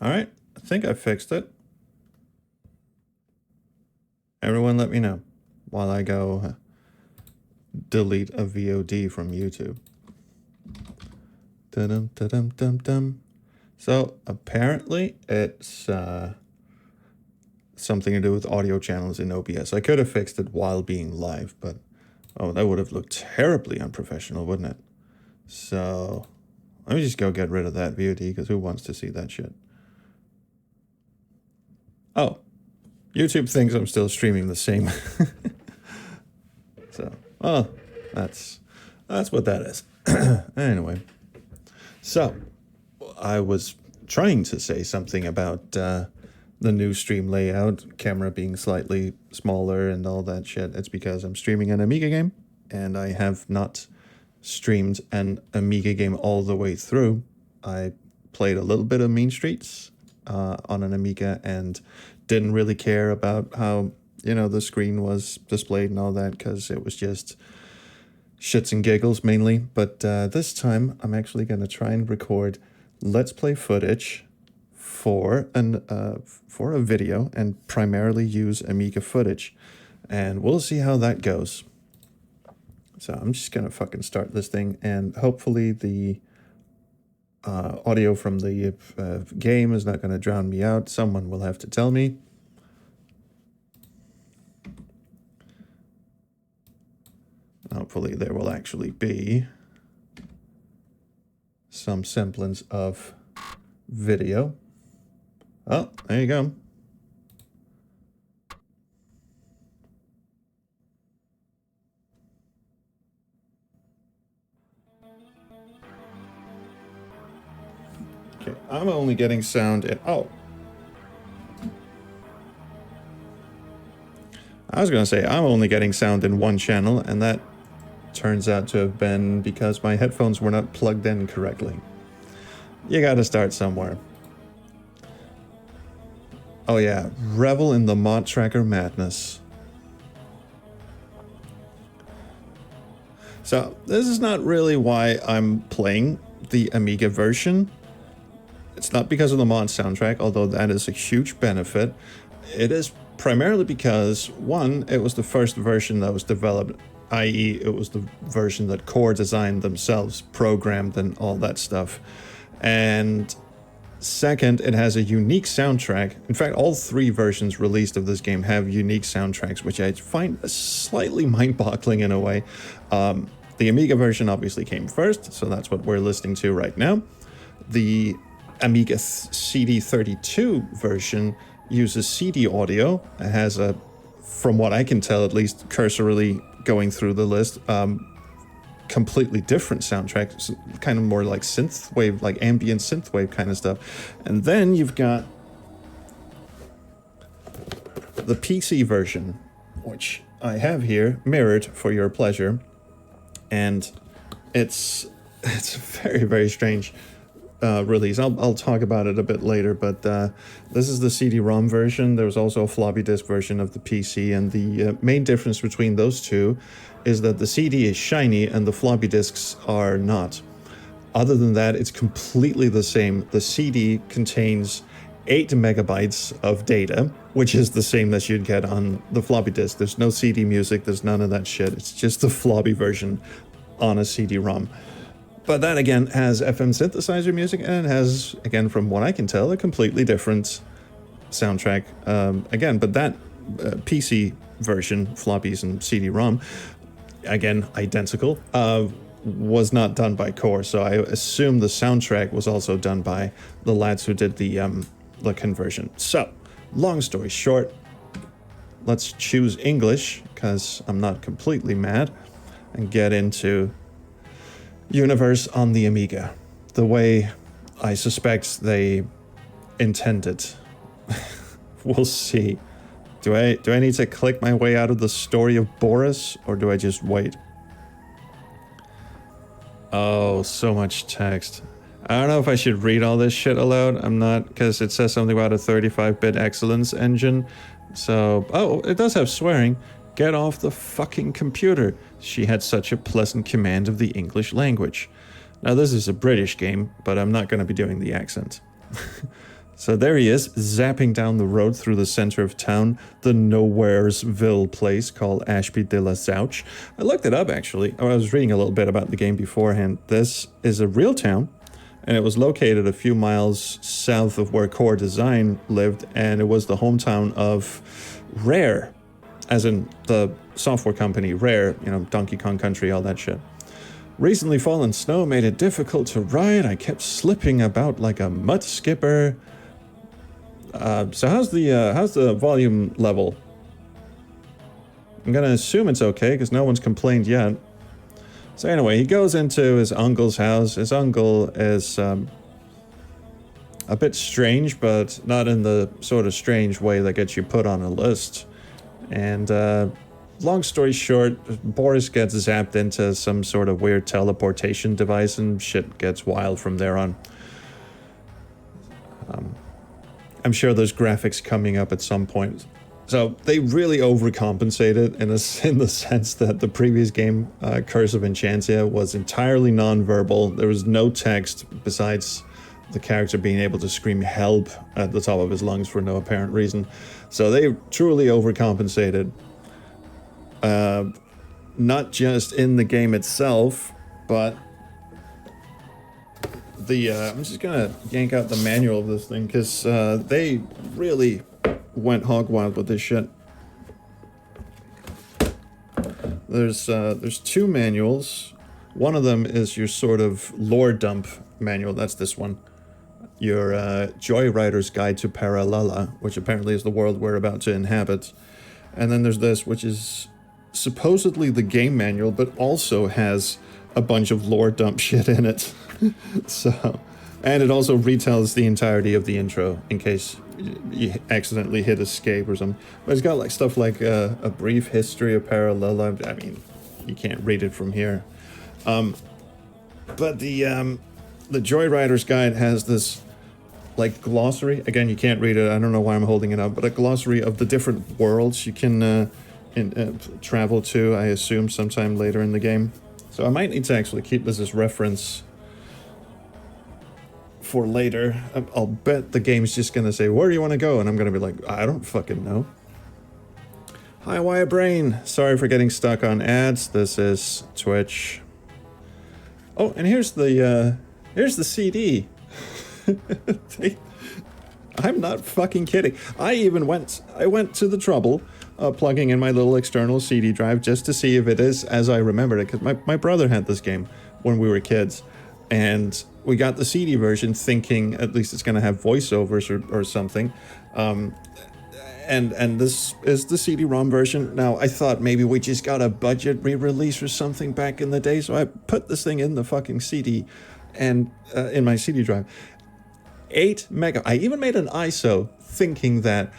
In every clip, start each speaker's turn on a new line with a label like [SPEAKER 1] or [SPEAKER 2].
[SPEAKER 1] Alright, I think I fixed it. Everyone let me know while I go delete a VOD from YouTube. Da-dum, da-dum, dum, dum. So apparently it's something to do with audio channels in OBS. I could have fixed it while being live, but oh, that would have looked terribly unprofessional, wouldn't it? So let me just go get rid of that VOD, because who wants to see that shit? Oh, YouTube thinks I'm still streaming the same. So, well, that's what that is. Anyway, so I was trying to say something about the new stream layout, camera being slightly smaller and all that shit. It's because I'm streaming an Amiga game, and I have not streamed an Amiga game all the way through. I played a little bit of Mean Streets on an Amiga and didn't really care about how, you know, the screen was displayed and all that, because it was just shits and giggles mainly. But this time I'm actually going to try and record Let's Play footage for a video, and primarily use Amiga footage, and we'll see how that goes. So I'm just gonna fucking start this thing, and hopefully the audio from the game is not gonna drown me out. Someone will have to tell me. Hopefully there will actually be some semblance of video. Oh, there you go. Okay, I'm only getting sound in... Oh. I was going to say, I'm only getting sound in one channel, and that turns out to have been because my headphones were not plugged in correctly. You gotta start somewhere. Oh yeah, revel in the mod tracker madness. So this is not really why I'm playing the Amiga version. It's not because of the mod soundtrack, although that is a huge benefit. It is primarily because, one, it was the first version that was developed, i.e. it was the version that Core designed themselves, programmed and all that stuff. And second, it has a unique soundtrack. In fact, all three versions released of this game have unique soundtracks, which I find slightly mind-boggling in a way. The Amiga version obviously came first, so that's what we're listening to right now. The Amiga CD32 version uses CD audio. It has a, from what I can tell at least, cursorily going through the list, completely different soundtrack, kind of more like synthwave, like ambient synthwave kind of stuff. And then you've got the PC version, which I have here mirrored for your pleasure, and it's a very, very strange release. I'll talk about it a bit later, but this is the CD-ROM version. There's also a floppy disk version of the PC, and the main difference between those two is that the CD is shiny and the floppy disks are not. Other than that, it's completely the same. The CD contains 8 megabytes of data, which is the same that you'd get on the floppy disk. There's no CD music, there's none of that shit. It's just the floppy version on a CD-ROM. But that, again, has FM synthesizer music, and it has, again, from what I can tell, a completely different soundtrack. Again, but that PC version, floppies and CD-ROM, again, identical, was not done by Core. So I assume the soundtrack was also done by the lads who did the conversion. So, long story short, let's choose English, because I'm not completely mad, and get into Universe on the Amiga, the way I suspect they intended. We'll see. Do I need to click my way out of the story of Boris, or do I just wait? Oh, so much text. I don't know if I should read all this shit aloud. I'm not, because it says something about a 35-bit excellence engine. So, oh, it does have swearing. Get off the fucking computer. She had such a pleasant command of the English language. Now, this is a British game, but I'm not going to be doing the accent. So there he is, zapping down the road through the center of town, the Nowheresville place called Ashby de la Zouch. I looked it up, actually. I was reading a little bit about the game beforehand. This is a real town, and it was located a few miles south of where Core Design lived, and it was the hometown of Rare, as in the software company Rare, you know, Donkey Kong Country, all that shit. Recently fallen snow made it difficult to ride. I kept slipping about like a mud skipper. So how's the volume level? I'm gonna assume it's okay because no one's complained yet. So anyway, he goes into his uncle's house. His uncle is a bit strange, but not in the sort of strange way that gets you put on a list. And long story short, Boris gets zapped into some sort of weird teleportation device and shit gets wild from there on. I'm sure there's graphics coming up at some point. So they really overcompensated in the sense that the previous game, Curse of Enchantia, was entirely non-verbal. There was no text besides the character being able to scream help at the top of his lungs for no apparent reason. So they truly overcompensated. Not just in the game itself, but I'm just gonna yank out the manual of this thing because they really went hog wild with this shit. There's two manuals. One of them is your sort of lore dump manual. That's this one. Your Joyrider's Guide to Parallella, which apparently is the world we're about to inhabit. And then there's this, which is supposedly the game manual, but also has a bunch of lore dump shit in it. So, and it also retells the entirety of the intro in case you accidentally hit escape or something. But it's got like stuff like a brief history of Parallella. I mean, you can't read it from here. But the Joyrider's Guide has this like glossary. Again, you can't read it. I don't know why I'm holding it up, but a glossary of the different worlds you can travel to, I assume, sometime later in the game. So I might need to actually keep this as reference for later. I'll bet the game's just gonna say, where do you want to go? And I'm gonna be like, I don't fucking know. Hi, Wire Brain. Sorry for getting stuck on ads. This is Twitch. Oh, and here's the CD. I'm not fucking kidding. I went to the trouble of plugging in my little external CD drive just to see if it is as I remembered it, because my brother had this game when we were kids, and we got the CD version thinking at least it's going to have voiceovers or something. And this is the CD-ROM version. Now, I thought maybe we just got a budget re-release or something back in the day, so I put this thing in the fucking CD and in my CD drive. 8 mega. I even made an ISO thinking that,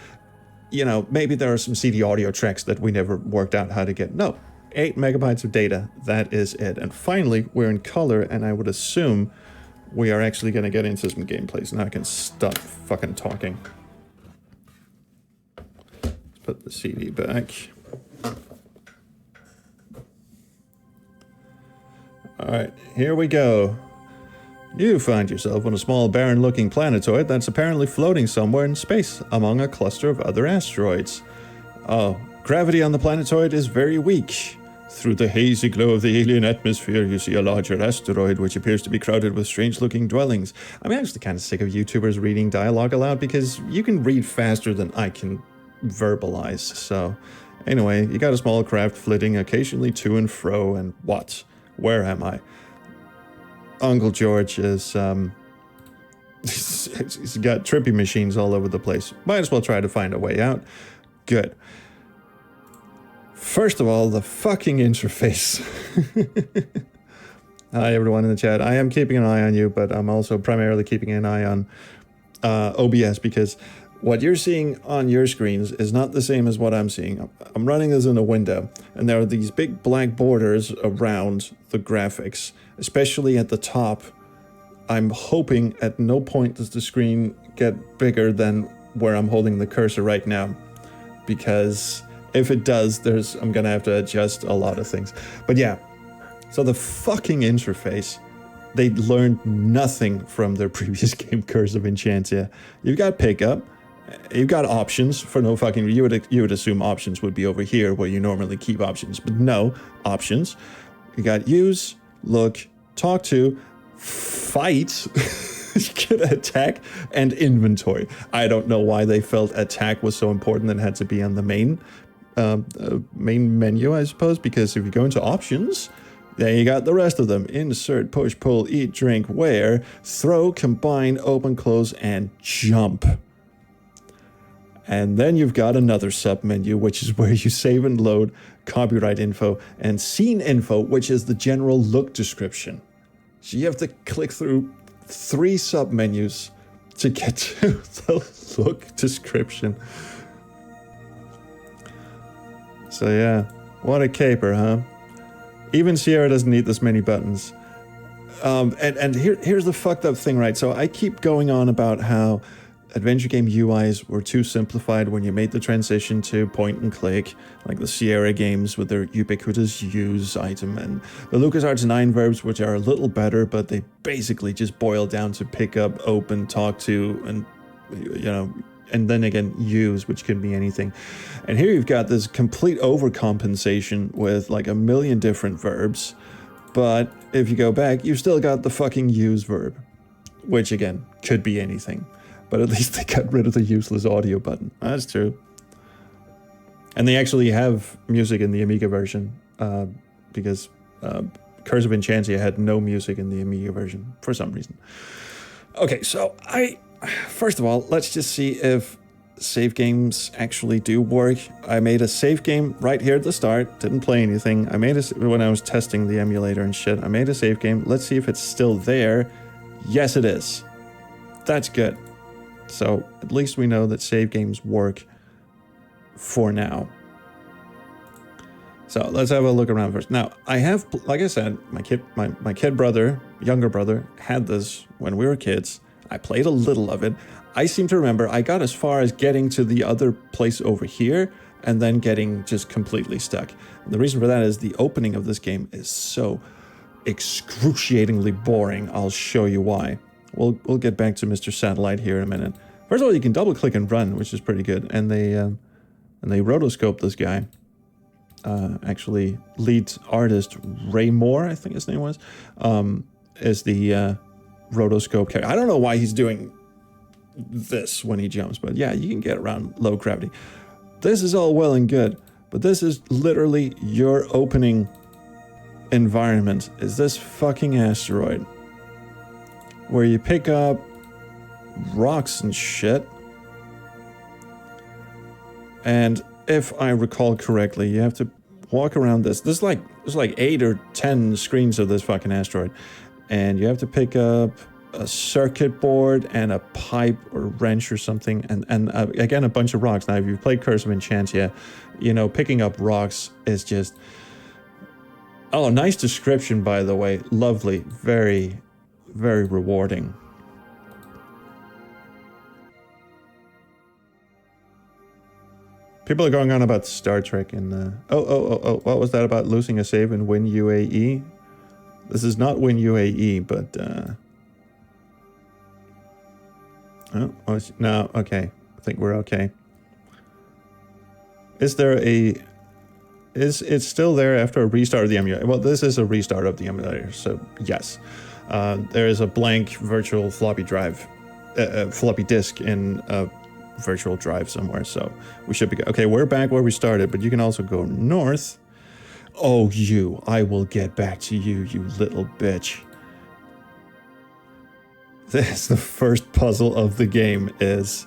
[SPEAKER 1] you know, maybe there are some CD audio tracks that we never worked out how to get. No, 8 megabytes of data. That is it. And finally, we're in color, and I would assume we are actually going to get into some gameplays. Now I can stop fucking talking. Let's put the CD back. Alright, here we go. You find yourself on a small barren-looking planetoid that's apparently floating somewhere in space among a cluster of other asteroids. Oh, gravity on the planetoid is very weak. Through the hazy glow of the alien atmosphere, you see a larger asteroid which appears to be crowded with strange-looking dwellings. I'm actually kind of sick of YouTubers reading dialogue aloud because you can read faster than I can verbalize. So, anyway, you got a small craft flitting occasionally to and fro, and what? Where am I? Uncle George is, he's got trippy machines all over the place. Might as well try to find a way out. Good. First of all, the fucking interface. Hi, everyone in the chat. I am keeping an eye on you, but I'm also primarily keeping an eye on OBS because what you're seeing on your screens is not the same as what I'm seeing. I'm running this in a window, and there are these big black borders around the graphics, especially at the top. I'm hoping at no point does the screen get bigger than where I'm holding the cursor right now, because if it does, I'm gonna have to adjust a lot of things. But yeah, so the fucking interface they learned nothing from their previous game, Curse of Enchantia. You've got pickup, you've got options for no fucking. You would assume options would be over here where you normally keep options, but no options. You got use, look, talk to, fight. You get attack and inventory. I don't know why they felt attack was so important and had to be on the main menu, I suppose, because if you go into options, then you got the rest of them. Insert, push, pull, eat, drink, wear, throw, combine, open, close, and jump. And then you've got another sub-menu, which is where you save and load copyright info and scene info, which is the general look description. So you have to click through 3 sub-menus to get to the look description. So yeah, what a caper, huh? Even Sierra doesn't need this many buttons. And here's the fucked up thing, right? So I keep going on about how adventure game UIs were too simplified when you made the transition to point and click, like the Sierra games with their ubiquitous use item, and the LucasArts 9 verbs, which are a little better, but they basically just boil down to pick up, open, talk to, and, you know, and then again, use, which can be anything. And here you've got this complete overcompensation with like a million different verbs, but if you go back, you've still got the fucking use verb, which again, could be anything. But at least they got rid of the useless audio button. That's true. And they actually have music in the Amiga version, because Curse of Enchantia had no music in the Amiga version for some reason. Okay, so first of all, let's just see if save games actually do work. I made a save game right here at the start, didn't play anything. I made when I was testing the emulator and shit, I made a save game. Let's see if it's still there. Yes, it is. That's good. So at least we know that save games work for now. So let's have a look around first. Now I have, like I said, my kid brother, younger brother, had this when we were kids. I played a little of it. I seem to remember I got as far as getting to the other place over here and then getting just completely stuck. And the reason for that is the opening of this game is so excruciatingly boring. I'll show you why. We'll get back to Mr. Satellite here in a minute. First of all, you can double click and run, which is pretty good. And they rotoscoped this guy. Actually, lead artist Ray Moore, I think his name was, is the rotoscope character. I don't know why he's doing this when he jumps, but yeah, you can get around low gravity. This is all well and good, but this is literally your opening environment. Is this fucking asteroid where you pick up rocks and shit. And if I recall correctly, you have to walk around this. There's like 8 or 10 screens of this fucking asteroid. And you have to pick up a circuit board and a pipe or wrench or something. And again, a bunch of rocks. Now, if you've played Curse of Enchantia, you know, picking up rocks is just... Oh, nice description, by the way. Lovely. Very, very rewarding. People are going on about Star Trek and what was that about losing a save in Win UAE? This is not Win UAE, but no, okay. I think we're okay. Is it still there after a restart of the emulator? Well, this is a restart of the emulator, so yes. There is a blank virtual floppy drive, floppy disk in a virtual drive somewhere, so we should be good. Okay, we're back where we started, but you can also go north. Oh, I will get back to you, you little bitch. This, the first puzzle of the game is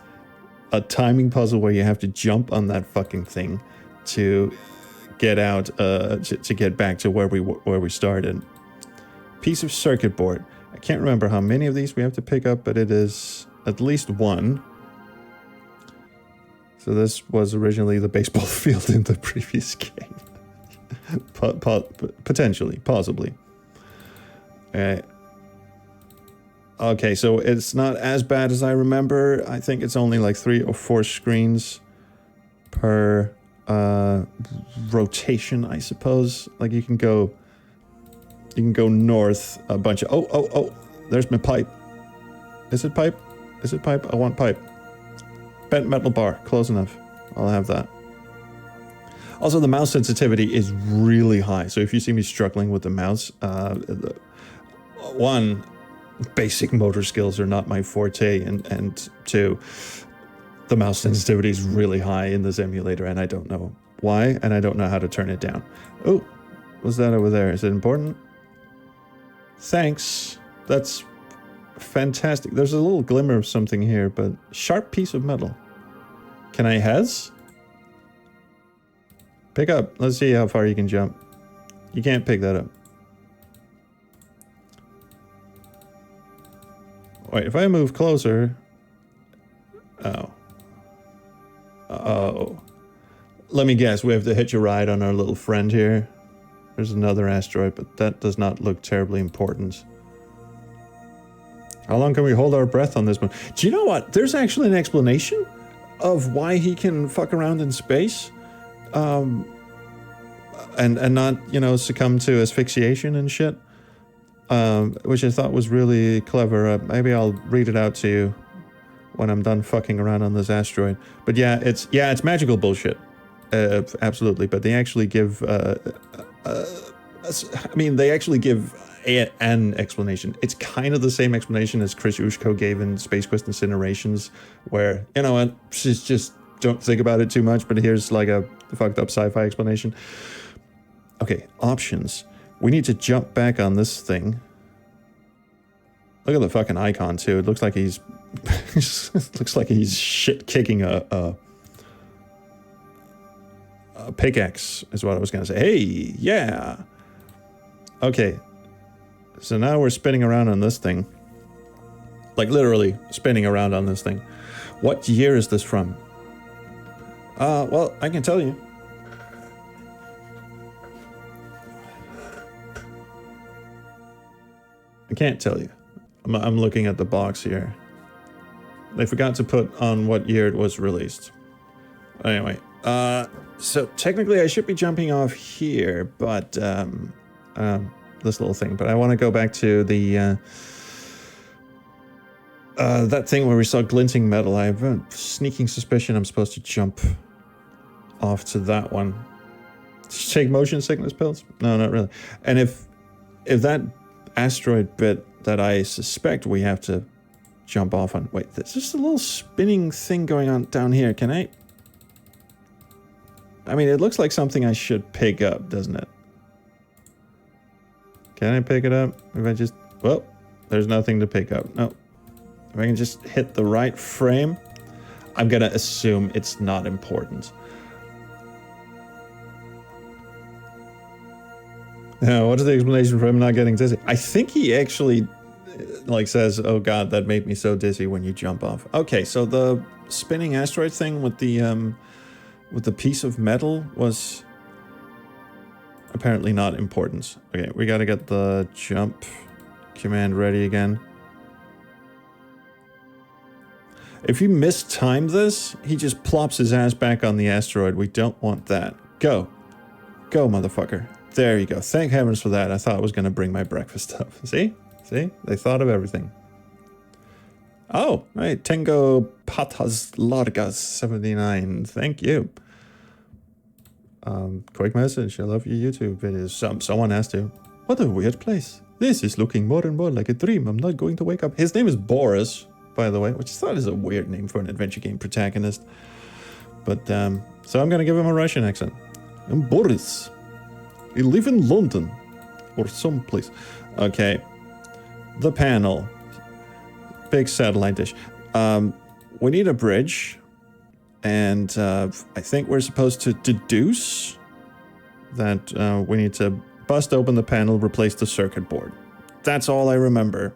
[SPEAKER 1] a timing puzzle where you have to jump on that fucking thing to get out, to get back to where we started. Piece of circuit board. I can't remember how many of these we have to pick up, but it is at least one. So this was originally the baseball field in the previous game. Potentially, possibly. Okay, so it's not as bad as I remember. I think it's only like 3 or 4 screens per rotation, I suppose. Like you can go You can go north a bunch of... Oh, there's my pipe. Is it pipe? Is it pipe? I want pipe. Bent metal bar, close enough. I'll have that. Also, the mouse sensitivity is really high, so if you see me struggling with the mouse, one, basic motor skills are not my forte, and two, the mouse sensitivity is really high in this emulator, and I don't know why, and I don't know how to turn it down. Oh, what's that over there? Is it important? Thanks. That's fantastic. There's a little glimmer of something here, but sharp piece of metal. Can I hes? Pick up. Let's see how far you can jump. You can't pick that up. Wait, if I move closer... Oh. Oh. Let me guess, we have to hitch a ride on our little friend here. There's another asteroid, but that does not look terribly important. How long can we hold our breath on this one? Do you know what? There's actually an explanation of why he can fuck around in space. And not, you know, succumb to asphyxiation and shit. Which I thought was really clever. Maybe I'll read it out to you when I'm done fucking around on this asteroid. But yeah, it's magical bullshit. Absolutely. But they actually give... they actually give an explanation. It's kind of the same explanation as Chris Ushko gave in Space Quest Incinerations, where, you know what, just don't think about it too much, but here's like a fucked up sci-fi explanation. Okay, options. We need to jump back on this thing. Look at the fucking icon too. It looks like he's looks like he's shit kicking a pickaxe is what I was gonna say. Hey, yeah. Okay. So now we're spinning around on this thing. Like literally spinning around on this thing. What year is this from? Well, I can tell you. I can't tell you. I'm looking at the box here. They forgot to put on what year it was released. Anyway, so technically I should be jumping off here, but this little thing. But I want to go back to the that thing where we saw glinting metal. I have a sneaking suspicion I'm supposed to jump off to that one. Did you take motion sickness pills? No, not really. And if that asteroid bit that I suspect we have to jump off on. Wait, there's just a little spinning thing going on down here. Can I mean, it looks like something I should pick up, doesn't it? Can I pick it up? If I just... Well, there's nothing to pick up. No. If I can just hit the right frame, I'm gonna assume it's not important. Now, what's the explanation for him not getting dizzy? I think he actually, like, says, oh god, that made me so dizzy when you jump off. Okay, so the spinning asteroid thing with the piece of metal was apparently not important. Okay, we gotta get the jump command ready again. If you mistime this, he just plops his ass back on the asteroid. We don't want that. Go. Go, motherfucker. There you go. Thank heavens for that. I thought I was going to bring my breakfast up. See? See? They thought of everything. Oh, right. Tengo Patas Largas 79. Thank you. Quick message. I love your YouTube videos. Someone has to. What a weird place. This is looking more and more like a dream. I'm not going to wake up. His name is Boris, by the way, which I thought is a weird name for an adventure game protagonist. But, so I'm going to give him a Russian accent. I'm Boris. I live in London. Or someplace. Okay. The panel. Big satellite dish. We need a bridge. And I think we're supposed to deduce that we need to bust open the panel, replace the circuit board. That's all I remember.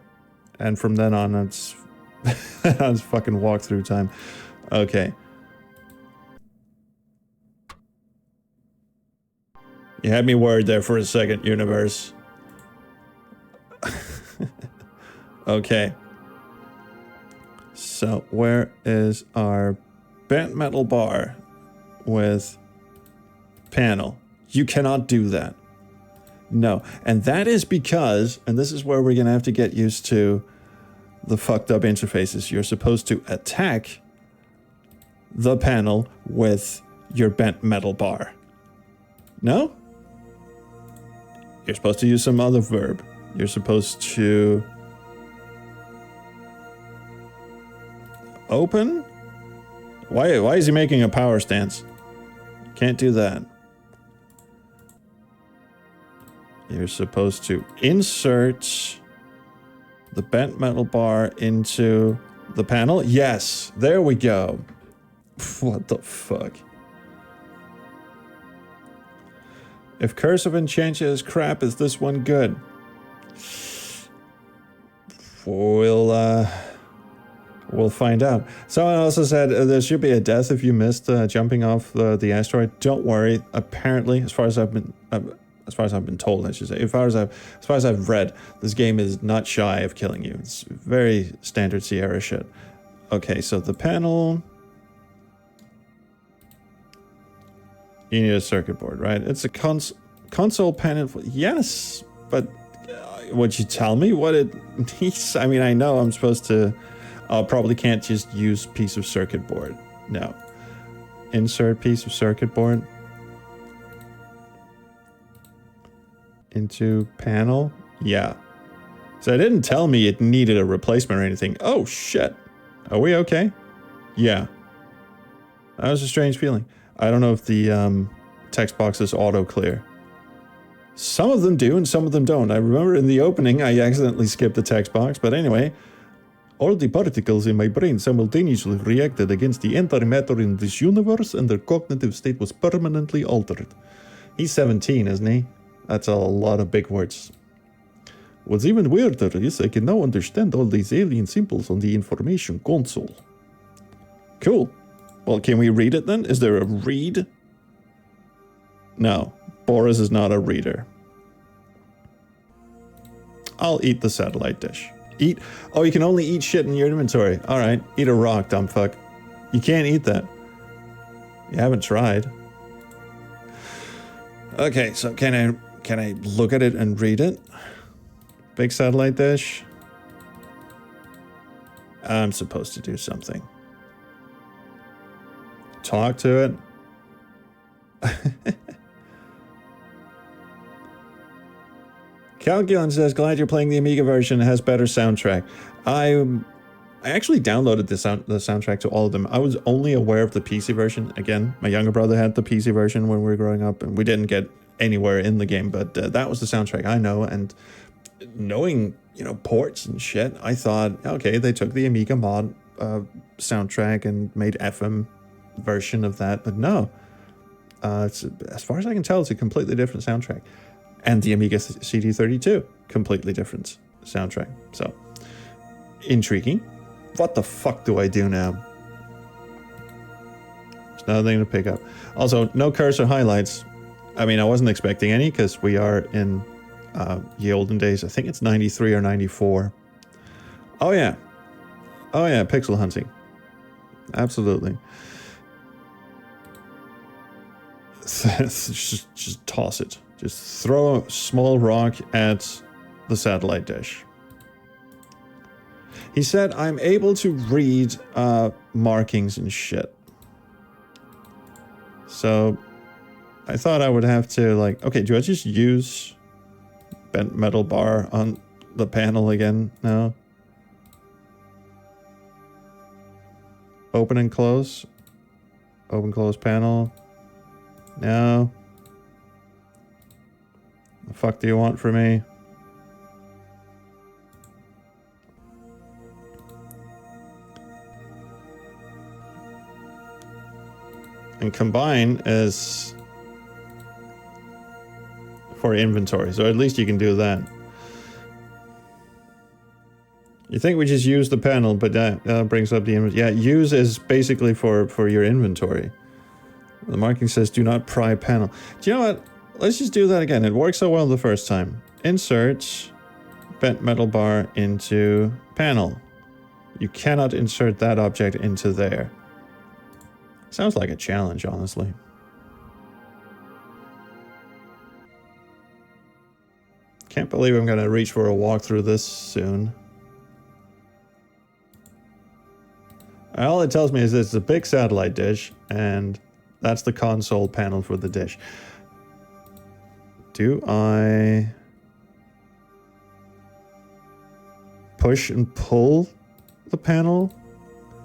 [SPEAKER 1] And from then on, it's fucking walkthrough time. Okay. You had me worried there for a second, universe. Okay. So, where is our bent metal bar with panel? You cannot do that. No. And that is because, and this is where we're going to have to get used to the fucked up interfaces. You're supposed to attack the panel with your bent metal bar. No? You're supposed to use some other verb. You're supposed to open? Why is he making a power stance? Can't do that. You're supposed to insert the bent metal bar into the panel. Yes, there we go. What the fuck? If Curse of Enchantia is crap, is this one good? We'll find out. Someone also said there should be a death if you missed jumping off the asteroid. Don't worry. Apparently, as far as I've been told, I should say, as far as I've read, this game is not shy of killing you. It's very standard Sierra shit. Okay, so the panel. You need a circuit board, right? It's a console panel. Yes, but would you tell me what it needs? I mean, I know I'm supposed to. Probably can't just use piece of circuit board. No. Insert piece of circuit board into panel. Yeah. So it didn't tell me it needed a replacement or anything. Oh shit. Are we okay? Yeah. That was a strange feeling. I don't know if the text box is auto clear. Some of them do and some of them don't. I remember in the opening I accidentally skipped the text box, but anyway. All the particles in my brain simultaneously reacted against the entire matter in this universe, and their cognitive state was permanently altered. He's 17, isn't he? That's a lot of big words. What's even weirder is I can now understand all these alien symbols on the information console. Cool. Well, can we read it then? Is there a read? No. Boris is not a reader. I'll eat the satellite dish. Eat. Oh, you can only eat shit in your inventory. All right, eat a rock, dumb fuck. You can't eat that. You haven't tried. Okay, so can I look at it and read it? Big satellite dish. I'm supposed to do something. Talk to it. Calculon says, glad you're playing the Amiga version. It has better soundtrack. I actually downloaded the soundtrack to all of them. I was only aware of the PC version. Again, my younger brother had the PC version when we were growing up, and we didn't get anywhere in the game, but that was the soundtrack I know. And knowing, ports and shit, I thought, okay, they took the Amiga mod soundtrack and made FM version of that, but no. It's, as far as I can tell, it's a completely different soundtrack. And the Amiga CD32, completely different soundtrack. So, intriguing. What the fuck do I do now? There's nothing to pick up. Also, no cursor highlights. I mean, I wasn't expecting any because we are in the olden days. I think it's 93 or 94. Oh yeah, pixel hunting. Absolutely. just toss it. Just throw a small rock at the satellite dish. He said, I'm able to read markings and shit. So I thought I would have to okay, do I just use bent metal bar on the panel again? No. Open and close. Open, close panel. No. The fuck do you want from me? And combine is for inventory, so at least you can do that. You think we just use the panel, but that brings up the inventory. Yeah, use is basically for your inventory. The marking says do not pry panel. Do you know what? Let's just do that again. It worked so well the first time. Insert bent metal bar into panel. You cannot insert that object into there. Sounds like a challenge, honestly. Can't believe I'm gonna reach for a walkthrough this soon. All it tells me is it's a big satellite dish, and that's the console panel for the dish. Do I push and pull the panel?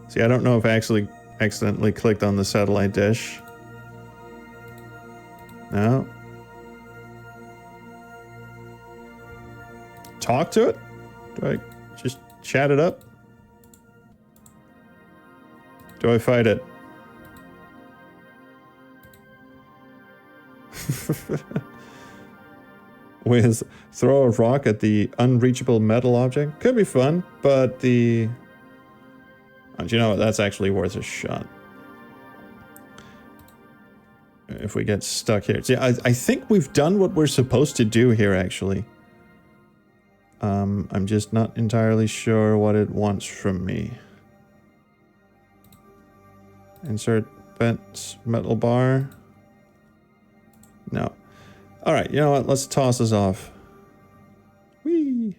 [SPEAKER 1] See, I don't know if I actually accidentally clicked on the satellite dish. No. Talk to it? Do I just chat it up? Do I fight it? With throw a rock at the unreachable metal object? Could be fun, but the... Oh, do you know what? That's actually worth a shot. If we get stuck here. See, I think we've done what we're supposed to do here, actually. I'm just not entirely sure what it wants from me. Insert bent metal bar. No. Alright, you know what? Let's toss this off. Whee!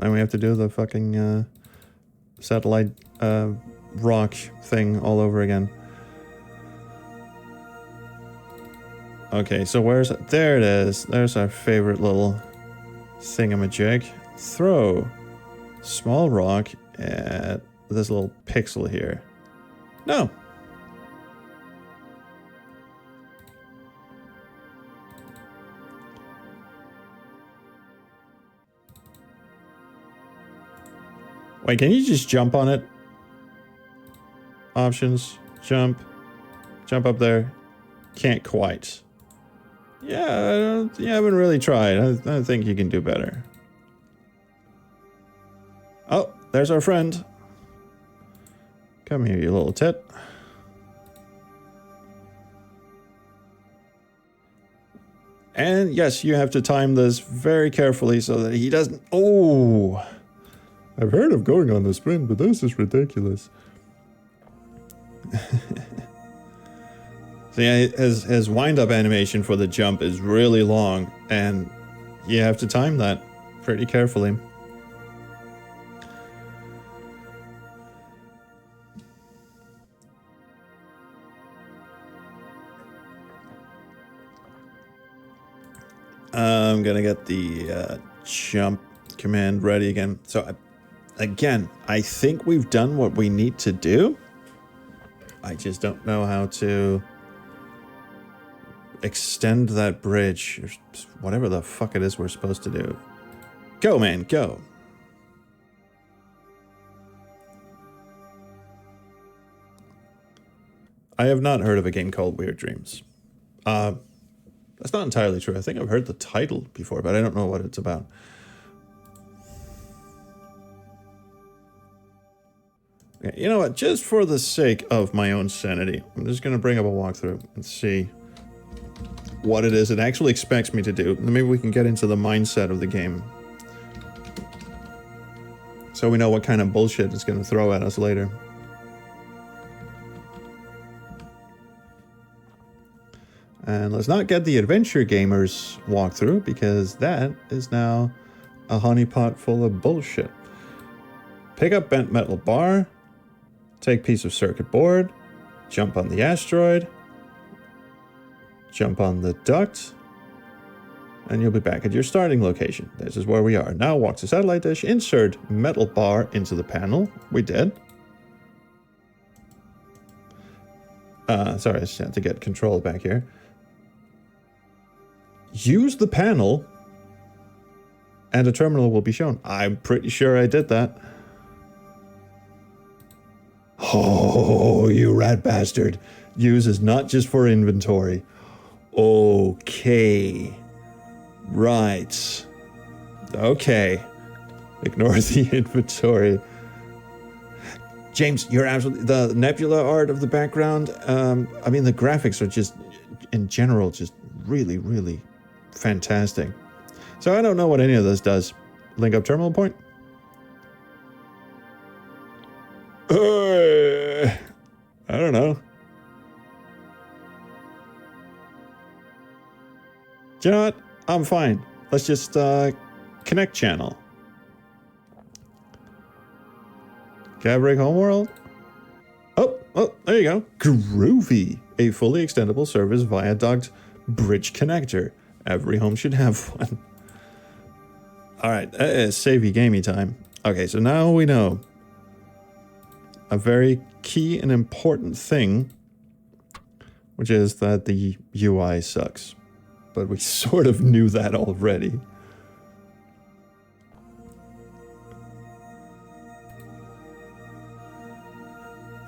[SPEAKER 1] And we have to do the fucking satellite rock thing all over again. Okay, so where's it? There it is. There's our favorite little thingamajig. Throw small rock at this little pixel here. No. Wait, can you just jump on it? Options, jump, jump up there. Can't quite. Yeah, you haven't really tried. I think you can do better. Oh, there's our friend. Come here, you little tit. And yes, you have to time this very carefully so that he doesn't... Oh! I've heard of going on the sprint, but this is ridiculous. See, his wind-up animation for the jump is really long, and you have to time that pretty carefully. I'm gonna get the jump command ready again. So, again, I think we've done what we need to do. I just don't know how to extend that bridge, or whatever the fuck it is we're supposed to do. Go, man, go. I have not heard of a game called Weird Dreams. That's not entirely true. I think I've heard the title before, but I don't know what it's about. Okay, you know what? Just for the sake of my own sanity, I'm just going to bring up a walkthrough and see what it is it actually expects me to do. Maybe we can get into the mindset of the game, so we know what kind of bullshit it's going to throw at us later. And let's not get the Adventure Gamers walkthrough, because that is now a honeypot full of bullshit. Pick up bent metal bar, take piece of circuit board, jump on the asteroid, jump on the duct, and you'll be back at your starting location. This is where we are. Now walk to satellite dish, insert metal bar into the panel. We did. Sorry, I just had to get control back here. Use the panel, and a terminal will be shown. I'm pretty sure I did that. Oh, you rat bastard. Use is not just for inventory. Okay. Right. Okay. Ignore the inventory. James, you're absolutely... The nebula art of the background, I mean, the graphics are just, in general, just really, really fantastic. So I don't know what any of this does. Link up terminal point? I don't know. Do you know what? I'm fine. Let's just connect channel. Gabrick Homeworld? Oh, there you go. Groovy. A fully extendable service viaduct bridge connector. Every home should have one. Alright, savey gamey time. Okay, so now we know a very key and important thing, which is that the UI sucks. But we sort of knew that already.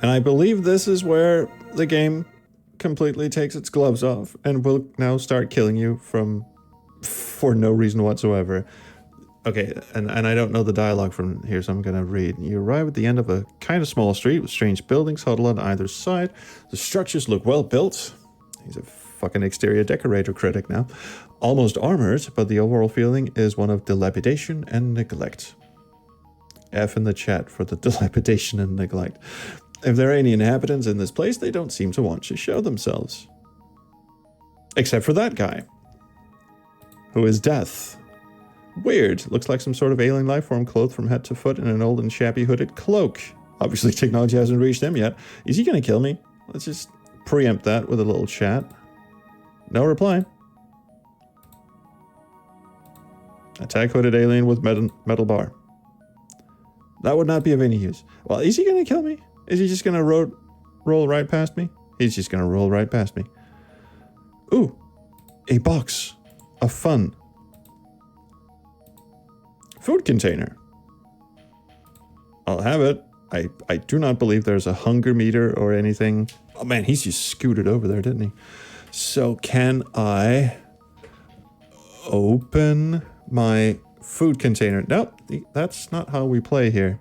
[SPEAKER 1] And I believe this is where the game completely takes its gloves off and will now start killing you for no reason whatsoever. Okay, and I don't know the dialogue from here, so I'm gonna read. You arrive at the end of a kind of small street with strange buildings huddled on either side. The structures look well built. He's a fucking exterior decorator critic now. Almost armored, but the overall feeling is one of dilapidation and neglect. F in the chat for the dilapidation and neglect. If there are any inhabitants in this place, they don't seem to want to show themselves. Except for that guy. Who is Death. Weird. Looks like some sort of alien life form clothed from head to foot in an old and shabby hooded cloak. Obviously technology hasn't reached him yet. Is he gonna kill me? Let's just preempt that with a little chat. No reply. Attack hooded alien with metal bar. That would not be of any use. Well, is he gonna kill me? Is he just gonna roll right past me? He's just gonna roll right past me. Ooh, a box of fun. Food container. I'll have it. I do not believe there's a hunger meter or anything. Oh man, he's just scooted over there, didn't he? So can I open my food container? Nope, that's not how we play here.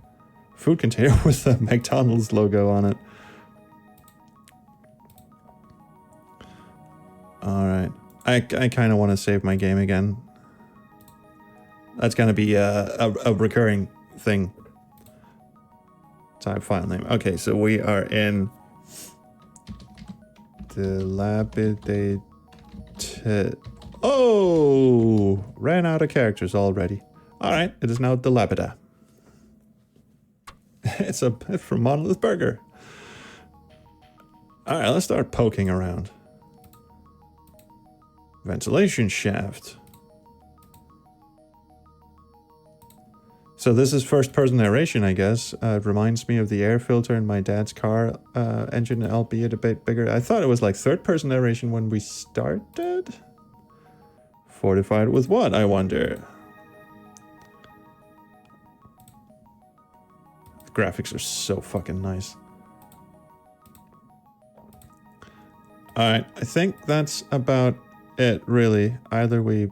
[SPEAKER 1] Food container with the McDonald's logo on it. Alright. I kind of want to save my game again. That's going to be a recurring thing. Type file name. Okay, so we are in dilapidated. Oh! Ran out of characters already. Alright, it is now dilapida. It's from Monolith Burger. Alright, let's start poking around. Ventilation shaft. So this is first-person narration, I guess. It reminds me of the air filter in my dad's car engine, albeit a bit bigger. I thought it was like third-person narration when we started? Fortified with what, I wonder? The graphics are so fucking nice. Alright, I think that's about it, really. Either we...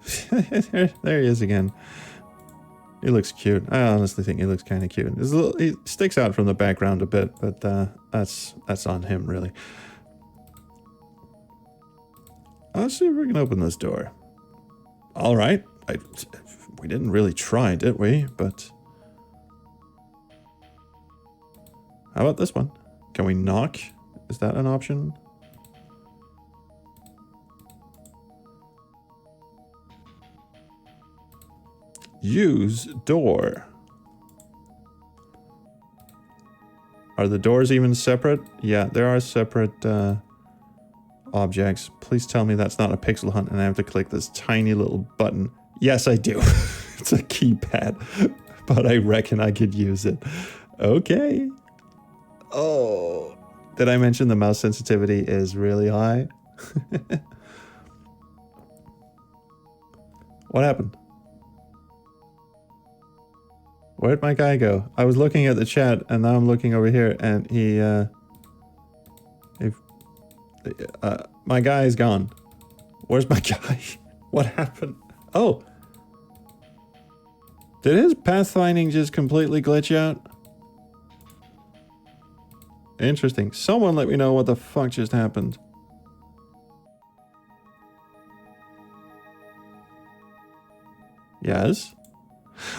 [SPEAKER 1] there he is again. He looks cute. I honestly think he looks kind of cute. He sticks out from the background a bit, but that's on him, really. Let's see if we can open this door. All right. We didn't really try, did we? But how about this one? Can we knock? Is that an option? Use door. Are the doors even separate? Yeah, there are separate objects. Please tell me that's not a pixel hunt and I have to click this tiny little button. Yes, I do. It's a keypad, but I reckon I could use it. Okay. Oh, did I mention the mouse sensitivity is really high? What happened? Where'd my guy go? I was looking at the chat and now I'm looking over here and my guy is gone. Where's my guy? What happened? Oh. Did his pathfinding just completely glitch out? Interesting. Someone let me know what the fuck just happened. Yes?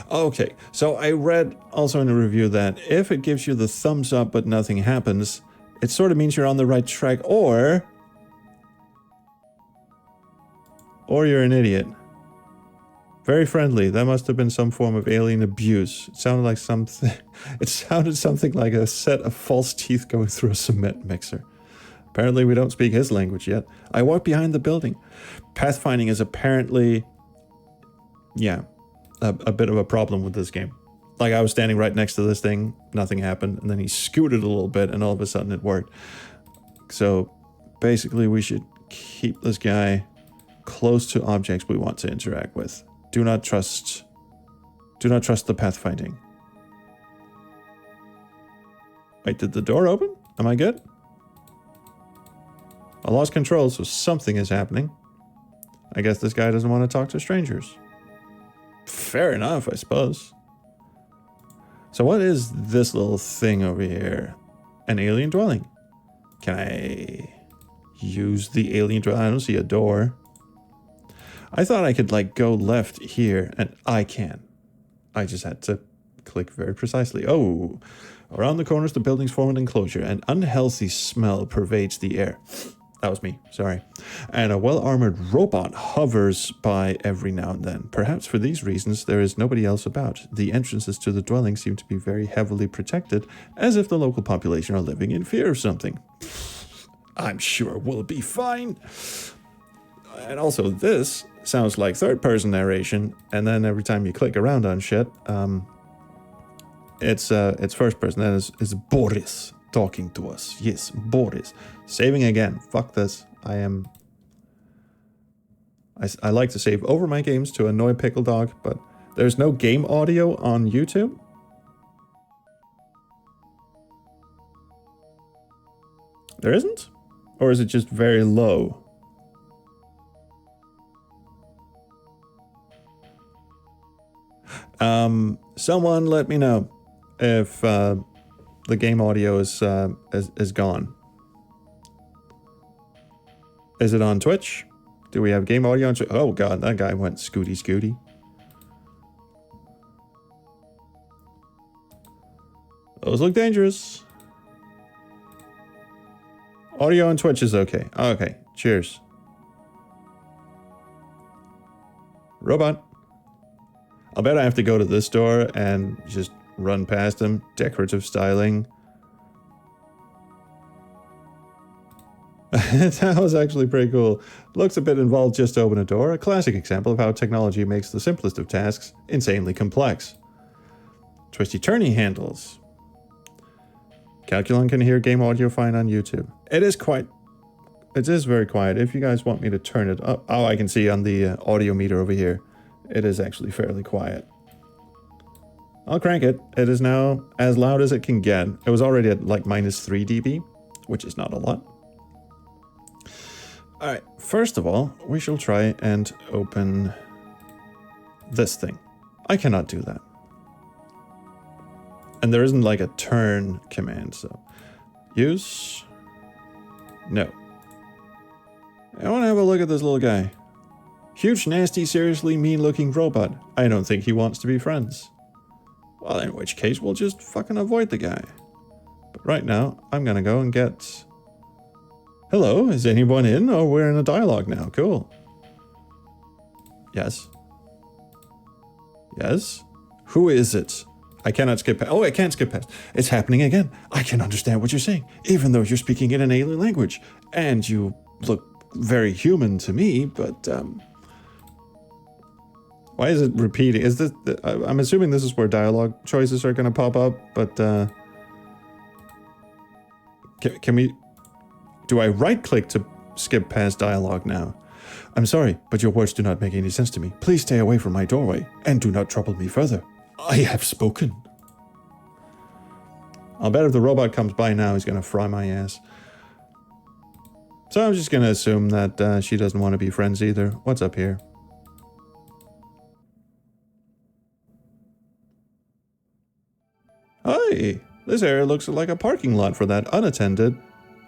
[SPEAKER 1] Okay, so I read also in a review that if it gives you the thumbs up but nothing happens, it sort of means you're on the right track, or or you're an idiot. Very friendly. That must have been some form of alien abuse. It sounded like something. It sounded something like a set of false teeth going through a cement mixer. Apparently, we don't speak his language yet. I walked behind the building. Pathfinding is apparently, yeah, a bit of a problem with this game. Like, I was standing right next to this thing, nothing happened, and then he scooted a little bit, and all of a sudden it worked. So, basically, we should keep this guy close to objects we want to interact with. Do not trust the pathfinding. Wait, did the door open? Am I good? I lost control, so something is happening. I guess this guy doesn't want to talk to strangers. Fair enough, I suppose. So what is this little thing over here? An alien dwelling. Can I use the alien dwelling? I don't see a door. I thought I could, like, go left here, and I can. I just had to click very precisely. Oh, around the corners, the buildings form an enclosure. An unhealthy smell pervades the air. That was me, sorry. And a well-armored robot hovers by every now and then. Perhaps for these reasons, there is nobody else about. The entrances to the dwelling seem to be very heavily protected, as if the local population are living in fear of something. I'm sure we'll be fine. And also, this sounds like third-person narration, and then every time you click around on shit, it's first person. That is Boris talking to us. Yes, Boris. Saving again. Fuck this. I like to save over my games to annoy Pickle Dog, but there's no game audio on YouTube. There isn't? Or is it just very low? Someone let me know if the game audio is gone. Is it on Twitch? Do we have game audio on Twitch? Oh god, that guy went scooty. Those look dangerous. Audio on Twitch is okay. Okay, cheers. Robot. I'll bet I have to go to this door and just run past him. Decorative styling. That was actually pretty cool. Looks a bit involved just to open a door. A classic example of how technology makes the simplest of tasks insanely complex. Twisty-turny handles. Calculon can hear game audio fine on YouTube. It is very quiet. If you guys want me to turn it up. Oh, I can see on the audio meter over here. It is actually fairly quiet. I'll crank it. It is now as loud as it can get. It was already at like -3 dB, which is not a lot. Alright, first of all, we shall try and open this thing. I cannot do that. And there isn't like a turn command, so... Use? No. I want to have a look at this little guy. Huge, nasty, seriously mean-looking robot. I don't think he wants to be friends. Well, in which case, we'll just fucking avoid the guy. But right now, I'm gonna go and get... Hello, is anyone in? Oh, we're in a dialogue now. Cool. Yes. Yes? Who is it? I cannot skip past. Oh, I can't skip past. It's happening again. I can understand what you're saying, even though you're speaking in an alien language. And you look very human to me, but, why is it repeating? Is this... I'm assuming this is where dialogue choices are going to pop up, but, Can we... Do I right-click to skip past dialogue now? I'm sorry, but your words do not make any sense to me. Please stay away from my doorway, and do not trouble me further. I have spoken. I'll bet if the robot comes by now, he's going to fry my ass. So I'm just going to assume that she doesn't want to be friends either. What's up here? Hi! This area looks like a parking lot for that unattended...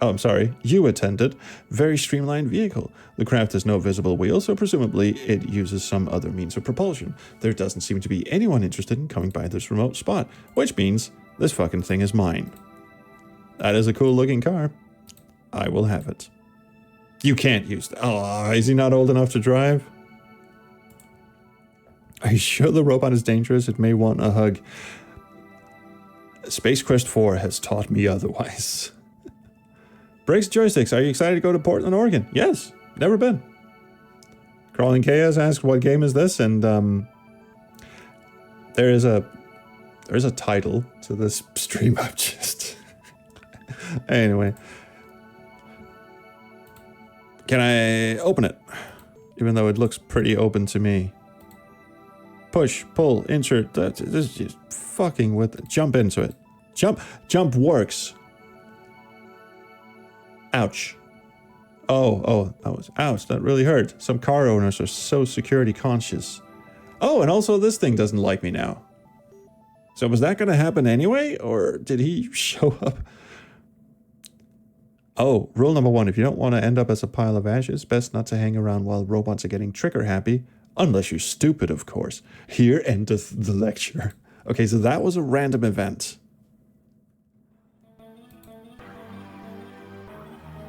[SPEAKER 1] Oh, I'm sorry, you attended. Very streamlined vehicle. The craft has no visible wheels, so presumably it uses some other means of propulsion. There doesn't seem to be anyone interested in coming by this remote spot, which means this fucking thing is mine. That is a cool looking car. I will have it. You can't use that. Oh, is he not old enough to drive? Are you sure the robot is dangerous? It may want a hug. Space Quest 4 has taught me otherwise. Breaks joysticks. Are you excited to go to Portland, Oregon? Yes. Never been. Crawling Chaos asked, what game is this? And there's a title to this stream I've just... Anyway. Can I open it? Even though it looks pretty open to me. Push, pull, insert. This is just fucking with it. Jump into it. Jump works. Ouch. Oh, that was ouch. That really hurt. Some car owners are so security conscious. Oh, and also this thing doesn't like me now. So was that going to happen anyway, or did he show up? Oh, rule number 1, if you don't want to end up as a pile of ashes, best not to hang around while robots are getting trigger happy, unless you're stupid, of course. Here endeth the lecture. Okay, so that was a random event.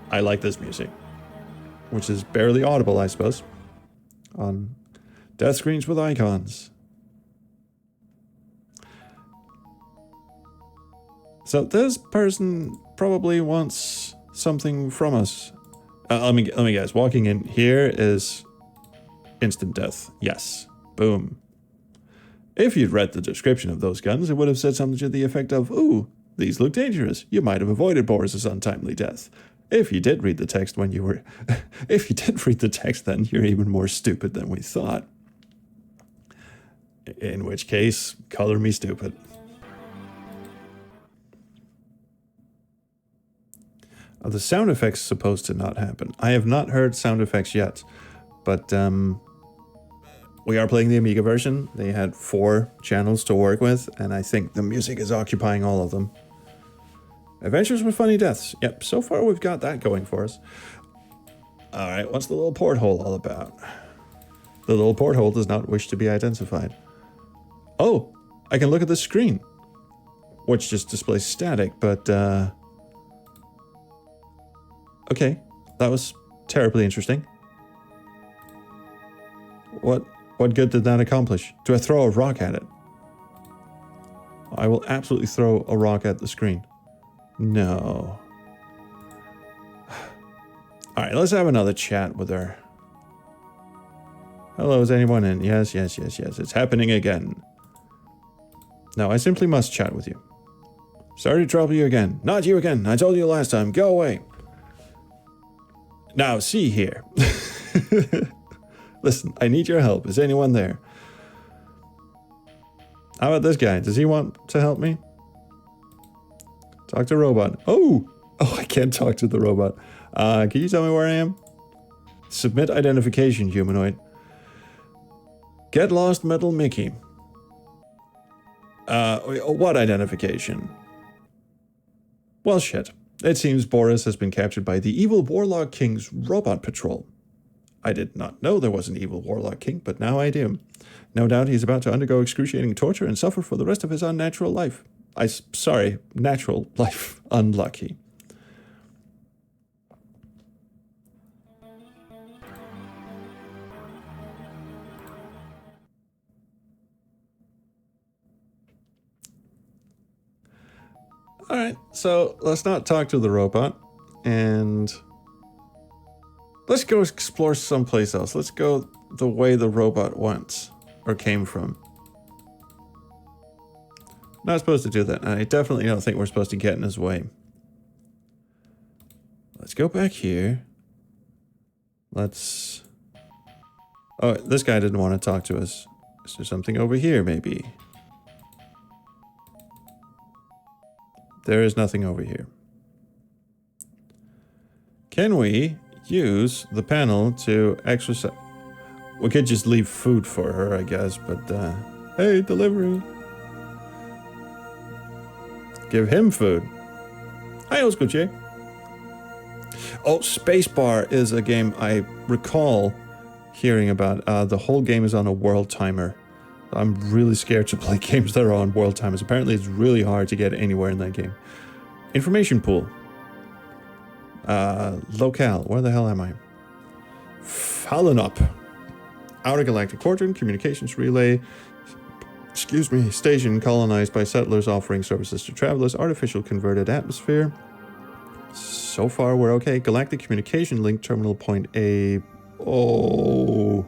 [SPEAKER 1] I like this music, which is barely audible, I suppose, on death screens with icons. So this person probably wants something from us. Let me guess. Walking in here is instant death. Yes. Boom. If you'd read the description of those guns, it would have said something to the effect of, ooh, these look dangerous. You might have avoided Boris's untimely death. If you did read the text when you were... if you did read the text, then you're even more stupid than we thought. In which case, color me stupid. Are the sound effects supposed to not happen? I have not heard sound effects yet, but we are playing the Amiga version. They had 4 channels to work with, and I think the music is occupying all of them. Adventures with funny deaths. Yep, so far we've got that going for us. Alright, what's the little porthole all about? The little porthole does not wish to be identified. Oh, I can look at the screen, which just displays static, but okay, that was terribly interesting. What good did that accomplish? Do I throw a rock at it? I will absolutely throw a rock at the screen. No. Alright, let's have another chat with her. Hello, is anyone in? Yes, it's happening again. No, I simply must chat with you. Sorry to trouble you again. Not you again. I told you last time. Go away. Now, see here. Listen, I need your help. Is anyone there? How about this guy? Does he want to help me? Talk to robot. Oh, I can't talk to the robot. Can you tell me where I am? Submit identification, humanoid. Get lost, Metal Mickey. What identification? Well, shit. It seems Boris has been captured by the evil Warlock King's robot patrol. I did not know there was an evil Warlock King, but now I do. No doubt he's about to undergo excruciating torture and suffer for the rest of his unnatural life. Natural life. Unlucky. Alright, so let's not talk to the robot, and let's go explore someplace else. Let's go the way the robot went, or came from. Not supposed to do that, and I definitely don't think we're supposed to get in his way. Let's go back here. Let's... Oh, this guy didn't want to talk to us. Is there something over here, maybe? There is nothing over here. Can we use the panel to exercise? We could just leave food for her, I guess, but hey, delivery. Give him food. Hi, escuché. Oh, Spacebar is a game I recall hearing about. The whole game is on a world timer. I'm really scared to play games that are on world timers. Apparently, it's really hard to get anywhere in that game. Information pool. Locale. Where the hell am I? Fallen up. Outer Galactic Quadrant, communications relay. Excuse me. Station colonized by settlers offering services to travelers. Artificial converted atmosphere. So far, we're okay. Galactic communication link, terminal point A. Oh,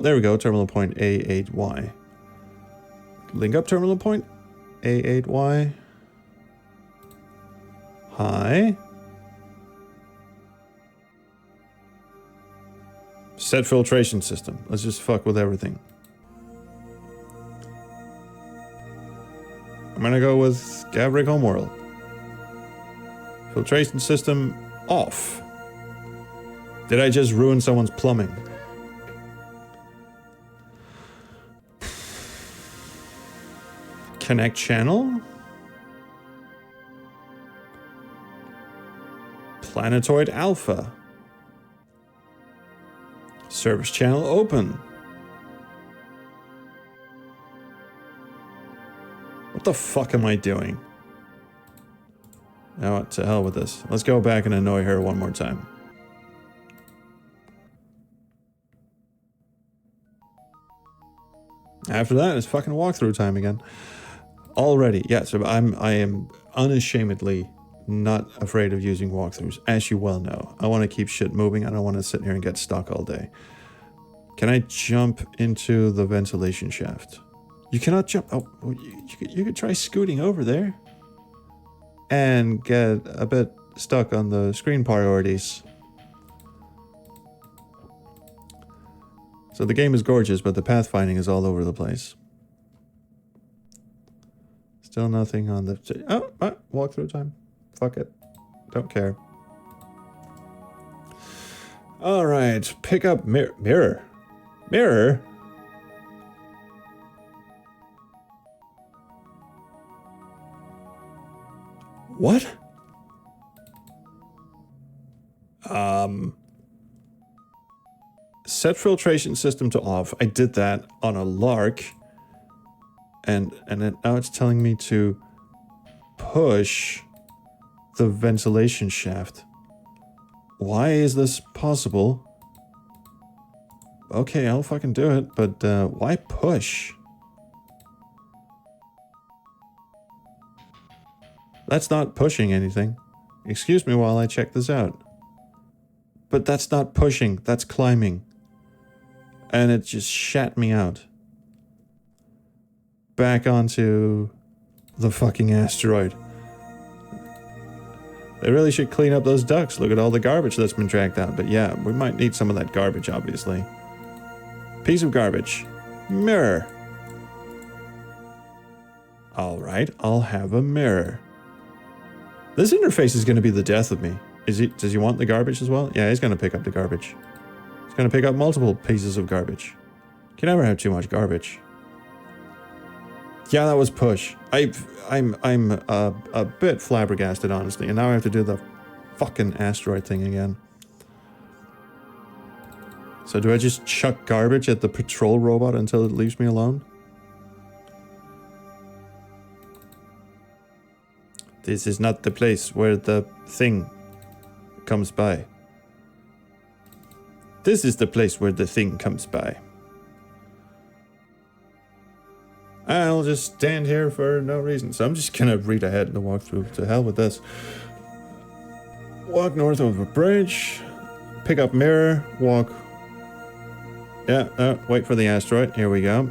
[SPEAKER 1] there we go. Terminal point A8Y. Link up terminal point A8Y. Hi. Set filtration system. Let's just fuck with everything. I'm gonna go with Gavrik Homeworld. Filtration system off. Did I just ruin someone's plumbing? Connect channel? Planetoid Alpha. Service channel open. What the fuck am I doing? Now what, to hell with this. Let's go back and annoy her one more time. After that, it's fucking walkthrough time again. Already, yes, I am unashamedly not afraid of using walkthroughs, as you well know. I want to keep shit moving. I don't want to sit here and get stuck all day. Can I jump into the ventilation shaft? You cannot jump. Oh, you could try scooting over there and get a bit stuck on the screen priorities. So the game is gorgeous, but the pathfinding is all over the place. Still nothing on the... Oh, walkthrough time. Fuck it. Don't care. Alright, pick up mirror. Mirror? What? Set filtration system to off. I did that on a lark. And then now it's telling me to push the ventilation shaft. Why is this possible? Okay, I'll fucking do it, but why push? That's not pushing anything. Excuse me while I check this out. But that's not pushing, that's climbing. And it just shat me out. Back onto the fucking asteroid. They really should clean up those ducts. Look at all the garbage that's been dragged out. But yeah, we might need some of that garbage, obviously. Piece of garbage. Mirror. Alright, I'll have a mirror. This interface is going to be the death of me. Does he want the garbage as well? Yeah, he's going to pick up the garbage. He's going to pick up multiple pieces of garbage. You can never have too much garbage. Yeah, that was push. I'm a bit flabbergasted, honestly, and now I have to do the fucking asteroid thing again. So do I just chuck garbage at the patrol robot until it leaves me alone? This is not the place where the thing comes by. This is the place where the thing comes by. I'll just stand here for no reason. So I'm just gonna read ahead in the walkthrough. To hell with this. Walk north of a bridge. Pick up mirror. Walk. Yeah, wait for the asteroid. Here we go.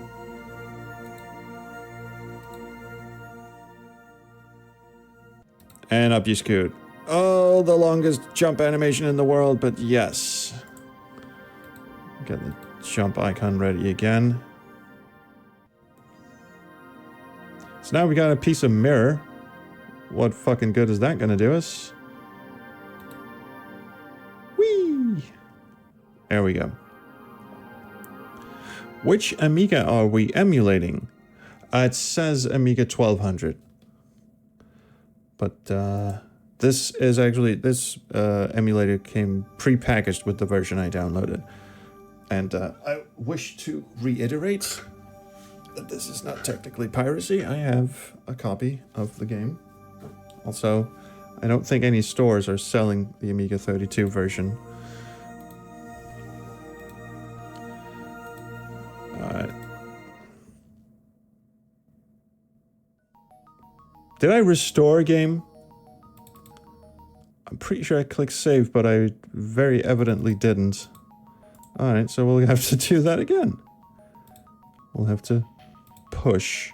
[SPEAKER 1] And up you scoot. Oh, the longest jump animation in the world, but yes. Get the jump icon ready again. So now we got a piece of mirror. What fucking good is that gonna do us? Whee! There we go. Which Amiga are we emulating? It says Amiga 1200. But this is actually, this emulator came pre-packaged with the version I downloaded. And I wish to reiterate that this is not technically piracy. I have a copy of the game. Also, I don't think any stores are selling the Amiga 32 version. Alright. Did I restore a game? I'm pretty sure I clicked save, but I very evidently didn't. Alright, so we'll have to do that again. We'll have to push.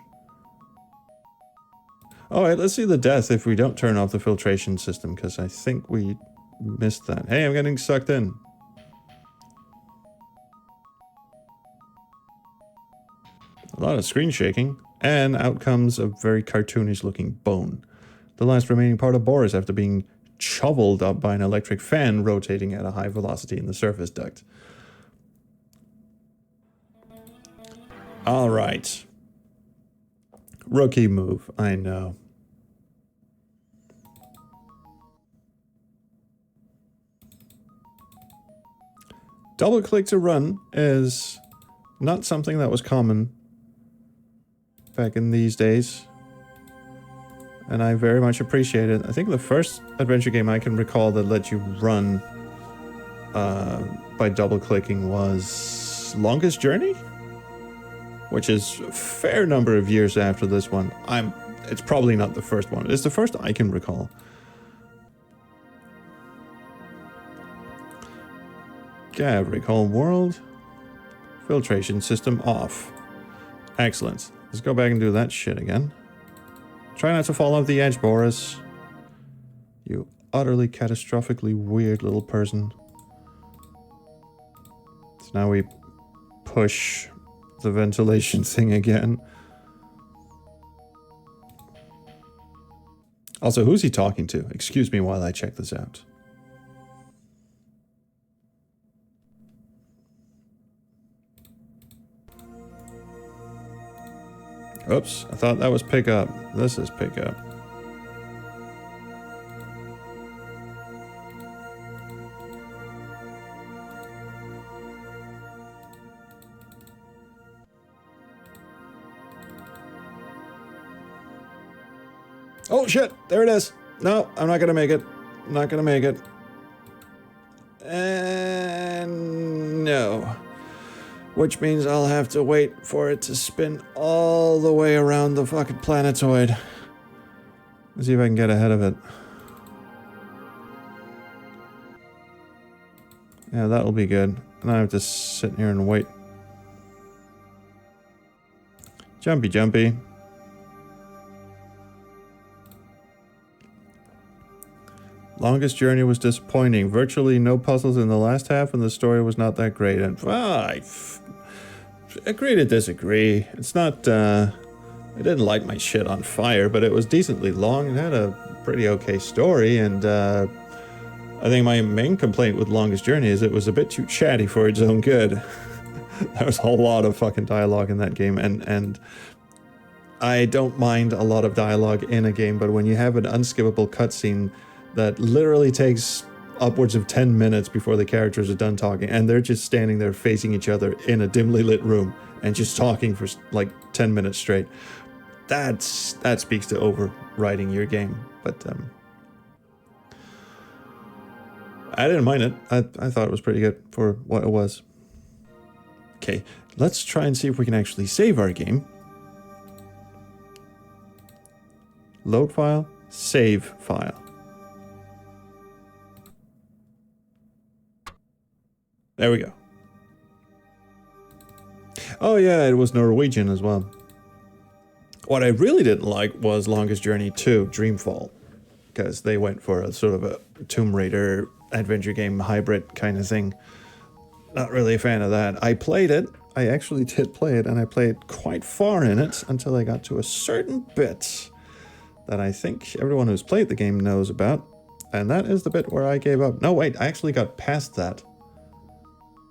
[SPEAKER 1] Alright, let's see the death if we don't turn off the filtration system, because I think we missed that. Hey, I'm getting sucked in. A lot of screen shaking, and out comes a very cartoonish looking bone. The last remaining part of Boris after being shoveled up by an electric fan rotating at a high velocity in the surface duct. Alright. Rookie move, I know. Double click to run is not something that was common back in these days, and I very much appreciate it. I think the first adventure game I can recall that let you run by double clicking was Longest Journey, which is a fair number of years after this one. It's probably not the first one. It's the first I can recall. Gavrik, home world. Filtration system off. Excellent. Let's go back and do that shit again. Try not to fall off the edge, Boris. You utterly catastrophically weird little person. So now we push the ventilation thing again. Also, who's he talking to? Excuse me while I check this out. Oops, I thought that was pickup. This is pickup. Oh shit, there it is. No, I'm not gonna make it. I'm not gonna make it. And no. Which means I'll have to wait for it to spin all the way around the fucking planetoid. Let's see if I can get ahead of it. Yeah, that'll be good. And I have to sit here and wait. Jumpy, jumpy. Longest Journey was disappointing. Virtually no puzzles in the last half, and the story was not that great. And I agree to disagree. It's not. I didn't light my shit on fire, but it was decently long and had a pretty okay story. And I think my main complaint with Longest Journey is it was a bit too chatty for its own good. There was a whole lot of fucking dialogue in that game, and I don't mind a lot of dialogue in a game, but when you have an unskippable cutscene that literally takes upwards of 10 minutes before the characters are done talking, and they're just standing there facing each other in a dimly lit room and just talking for like 10 minutes straight, that speaks to overwriting your game. But I didn't mind it. I thought it was pretty good for what it was. Okay, let's try and see if we can actually save our game. Load file, save file. There we go. Oh yeah, it was Norwegian as well. What I really didn't like was Longest Journey 2, Dreamfall, because they went for a sort of a Tomb Raider adventure game hybrid kind of thing. Not really a fan of that. I played it. I actually did play it, and I played quite far in it until I got to a certain bit that I think everyone who's played the game knows about, and that is the bit where I gave up. No, wait, I actually got past that.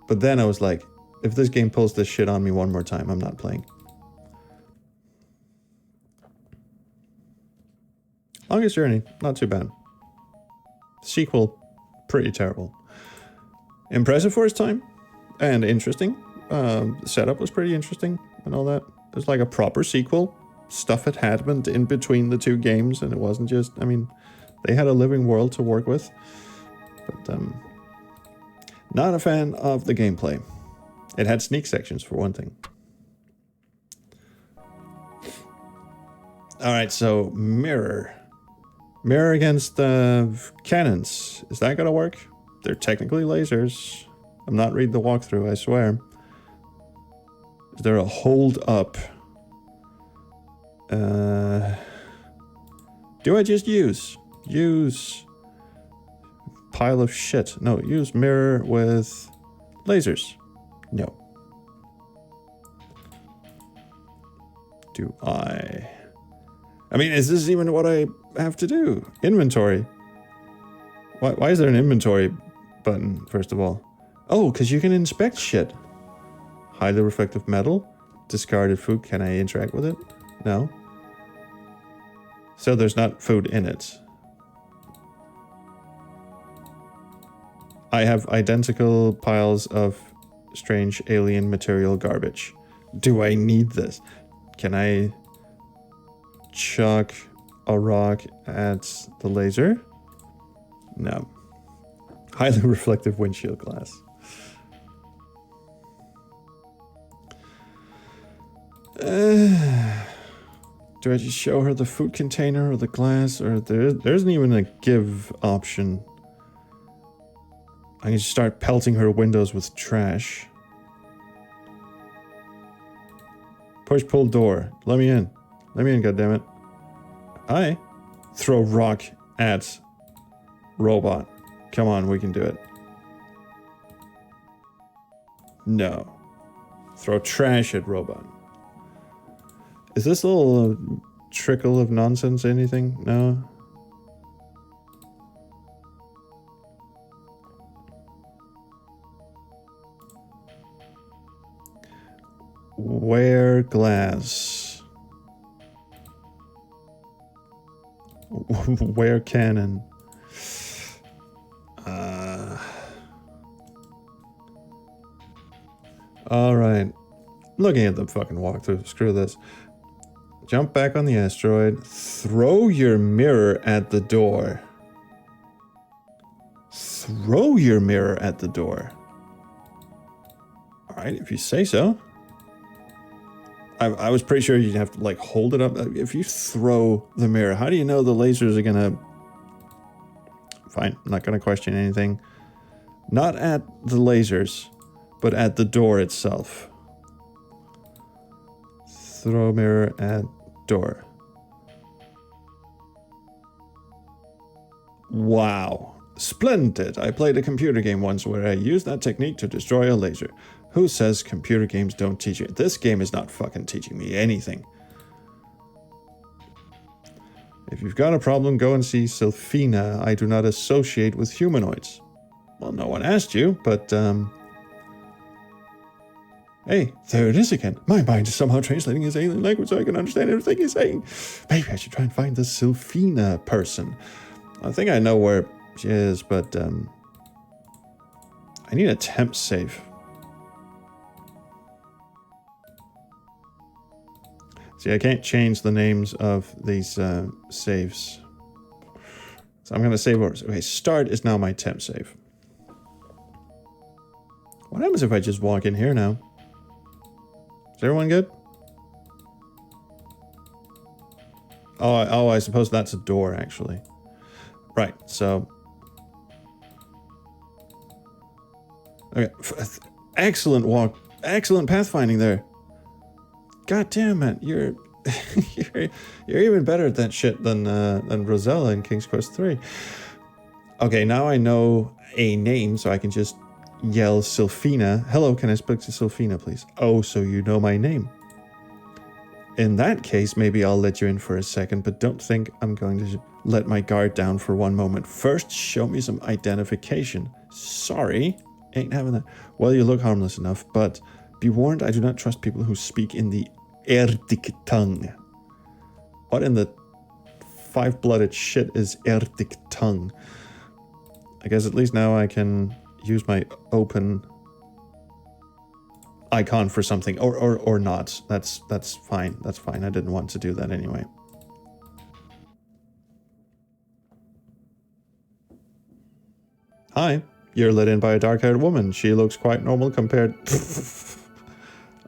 [SPEAKER 1] But then I was like, if this game pulls this shit on me one more time, I'm not playing. Longest Journey, not too bad. Sequel, pretty terrible. Impressive for its time, and interesting. The setup was pretty interesting and all that. It was like a proper sequel. Stuff had happened in between the two games, and it wasn't just, I mean, They had a living world to work with. But, not a fan of the gameplay. It had sneak sections, for one thing. Alright, so mirror. Mirror against cannons. Is that gonna work? They're technically lasers. I'm not reading the walkthrough, I swear. Is there a hold up? Do I just use pile of shit? No, use mirror with lasers. No. Do I mean, is this even what I have to do? Inventory. Why is there an inventory button, first of all? Oh, because you can inspect shit. Highly reflective metal. Discarded food. Can I interact with it? No. So there's not food in it. I have identical piles of strange alien material garbage. Do I need this? Can I chuck a rock at the laser? No. Highly reflective windshield glass. Do I just show her the food container or the glass? Or there isn't even a give option. I can just start pelting her windows with trash. Push pull door. Let me in. Let me in, goddammit. Hi. Throw rock at robot. Come on, we can do it. No. Throw trash at robot. Is this little trickle of nonsense anything? No? Wear glass. Wear cannon. Alright. Looking at the fucking walkthrough. Screw this. Jump back on the asteroid. Throw your mirror at the door. Throw your mirror at the door. Alright, if you say so. I was pretty sure you'd have to, like, hold it up. If you throw the mirror, how do you know the lasers are gonna... Fine, I'm not gonna question anything. Not at the lasers, but at the door itself. Throw mirror at door. Wow. Splendid. I played a computer game once where I used that technique to destroy a laser. Who says computer games don't teach you? This game is not fucking teaching me anything. If you've got a problem, go and see Sylphina. I do not associate with humanoids. Well, no one asked you, but, Hey, there it is again. My mind is somehow translating his alien language so I can understand everything he's saying. Maybe I should try and find the Sylphina person. I think I know where she is, but, I need a temp save. See, I can't change the names of these saves. So I'm going to save over. Okay, start is now my temp save. What happens if I just walk in here now? Is everyone good? Oh, I suppose that's a door, actually. Right, so... Okay, excellent walk. Excellent pathfinding there. God damn it, you're even better at that shit than Rosella in King's Quest 3. Okay, now I know a name, so I can just yell Sylphina. Hello, can I speak to Sylphina, please? Oh, so you know my name. In that case, maybe I'll let you in for a second, but don't think I'm going to let my guard down for one moment. First, show me some identification. Sorry, ain't having that. Well, you look harmless enough, but be warned, I do not trust people who speak in the Erdic tongue. What in the five-blooded shit is Erdic tongue? I guess at least now I can use my open icon for something, or not. That's fine. That's fine. I didn't want to do that anyway. Hi, you're let in by a dark-haired woman. She looks quite normal compared...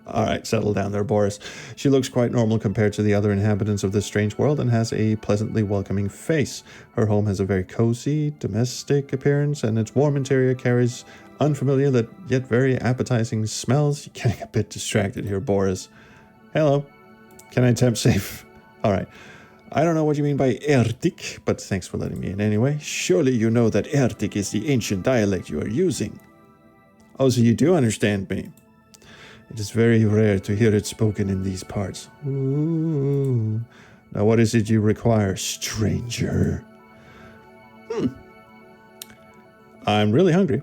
[SPEAKER 1] All right, settle down there, Boris. She looks quite normal compared to the other inhabitants of this strange world and has a pleasantly welcoming face. Her home has a very cozy, domestic appearance, and its warm interior carries unfamiliar yet very appetizing smells. You're getting a bit distracted here, Boris. Hello. Can I tempt safe? All right. I don't know what you mean by Erdik, but thanks for letting me in anyway. Surely you know that Erdik is the ancient dialect you are using. Oh, so you do understand me. It is very rare to hear it spoken in these parts. Ooh. Now what is it you require, stranger? I'm really hungry.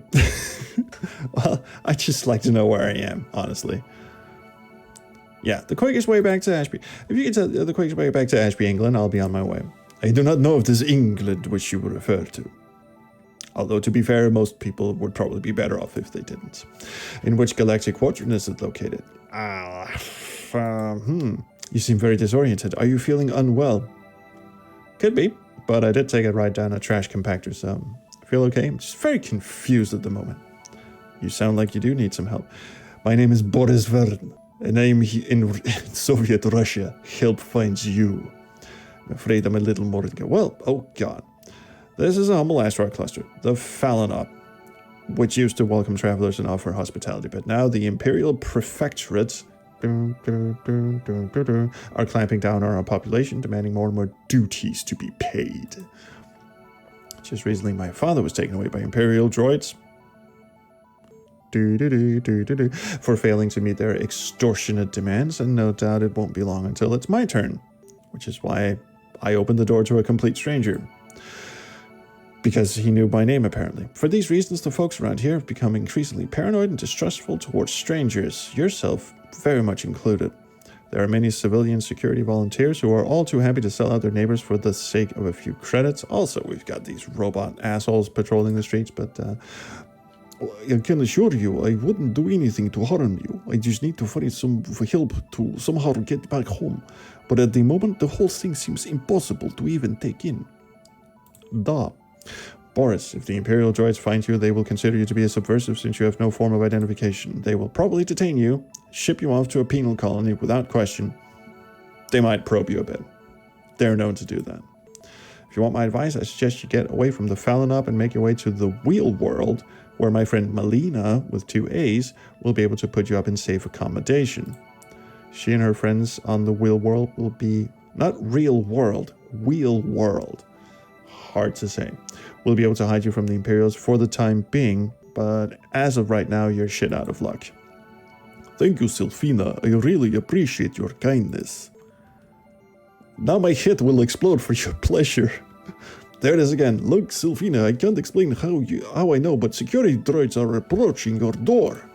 [SPEAKER 1] Well, I'd just like to know where I am, honestly. Yeah, the quickest way back to Ashby. If you can tell the quickest way back to Ashby, England, I'll be on my way. I do not know if this England which you refer to. Although, to be fair, most people would probably be better off if they didn't. In which galactic quadrant is it located? You seem very disoriented. Are you feeling unwell? Could be, but I did take a ride down a trash compactor, so I feel okay. I'm just very confused at the moment. You sound like you do need some help. My name is Boris Vern, and I am in Soviet Russia. Help finds you. I'm afraid I'm a little more... Well, oh god. This is a humble asteroid cluster, the Falonop, which used to welcome travelers and offer hospitality, but now the Imperial Prefectorates are clamping down on our population, demanding more and more duties to be paid. Just recently, my father was taken away by Imperial droids for failing to meet their extortionate demands, and no doubt it won't be long until it's my turn, which is why I opened the door to a complete stranger. Because he knew my name, apparently. For these reasons, the folks around here have become increasingly paranoid and distrustful towards strangers, yourself very much included. There are many civilian security volunteers who are all too happy to sell out their neighbors for the sake of a few credits. Also, we've got these robot assholes patrolling the streets, but I can assure you, I wouldn't do anything to harm you. I just need to find some help to somehow get back home. But at the moment, the whole thing seems impossible to even take in. Duh. Boris, if the Imperial droids find you, they will consider you to be a subversive since you have no form of identification. They will probably detain you, ship you off to a penal colony without question. They might probe you a bit. They're known to do that. If you want my advice, I suggest you get away from the Falonop and make your way to the Wheel World, where my friend Melina, with 2 A's, will be able to put you up in safe accommodation. She and her friends on the Wheel World will be... not real world, Wheel World. Hard to say. We'll be able to hide you from the Imperials for the time being, but as of right now, you're shit out of luck. Thank you, Sylphina. I really appreciate your kindness. Now my head will explode for your pleasure. There it is again. Look, Sylphina, I can't explain how I know, but security droids are approaching your door.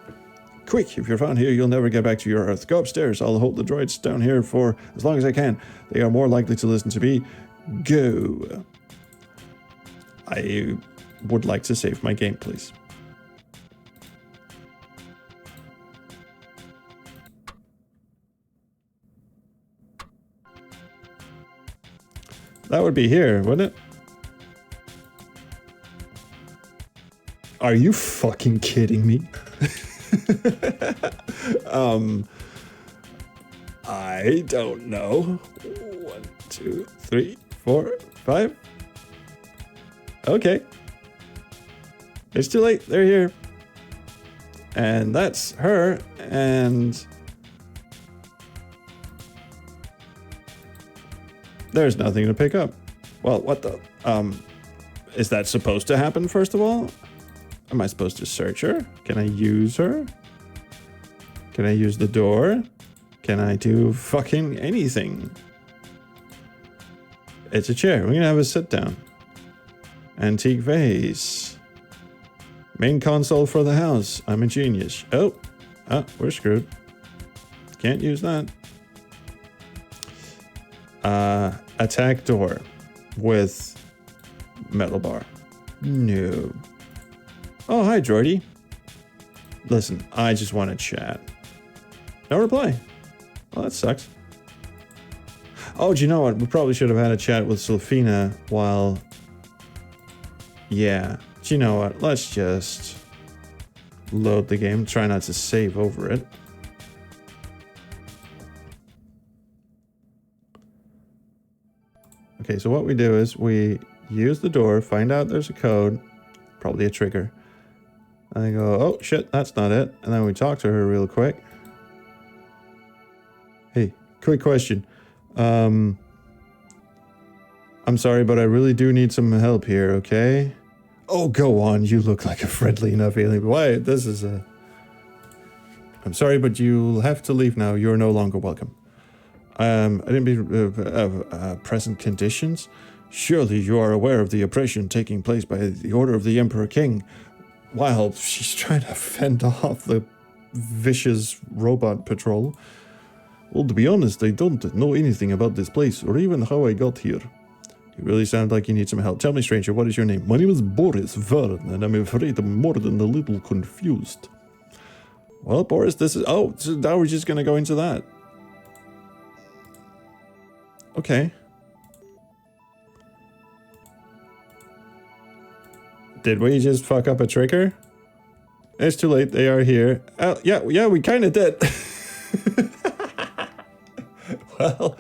[SPEAKER 1] Quick, if you're found here, you'll never get back to your Earth. Go upstairs. I'll hold the droids down here for as long as I can. They are more likely to listen to me. Go. I would like to save my game, please. That would be here, wouldn't it? Are you fucking kidding me? I don't know. 1, 2, 3, 4, 5. Okay. It's too late. They're here. And that's her. And there's nothing to pick up. Well, what the? Is that supposed to happen, first of all? Am I supposed to search her? Can I use her? Can I use the door? Can I do fucking anything? It's a chair. We're gonna have a sit down. Antique vase. Main console for the house. I'm a genius. Oh, we're screwed. Can't use that. Attack door with metal bar. No. Oh, hi, Jordy. Listen, I just want to chat. No reply. Well, that sucks. Oh, do you know what? We probably should have had a chat with Sylphina while... Yeah, Do you know what? Let's just load the game. Try not to save over it. Okay, so what we do is we use the door, find out there's a code, probably a trigger. And I go, oh shit, that's not it. And then we talk to her real quick. Hey, quick question. I'm sorry, but I really do need some help here, okay? Oh, go on. You look like a friendly enough alien. Why? This is a... I'm sorry, but you'll have to leave now. You're no longer welcome. I didn't be... present conditions? Surely you are aware of the oppression taking place by the order of the Emperor King, while she's trying to fend off the vicious robot patrol. Well, to be honest, I don't know anything about this place, or even how I got here. You really sound like you need some help. Tell me, stranger, what is your name? My name is Boris Vern, and I'm afraid I'm more than a little confused. Well, Boris, this is... Oh, so now we're just gonna go into that. Okay. Did we just fuck up a trigger? It's too late, they are here. Oh, yeah, we kinda did. Well,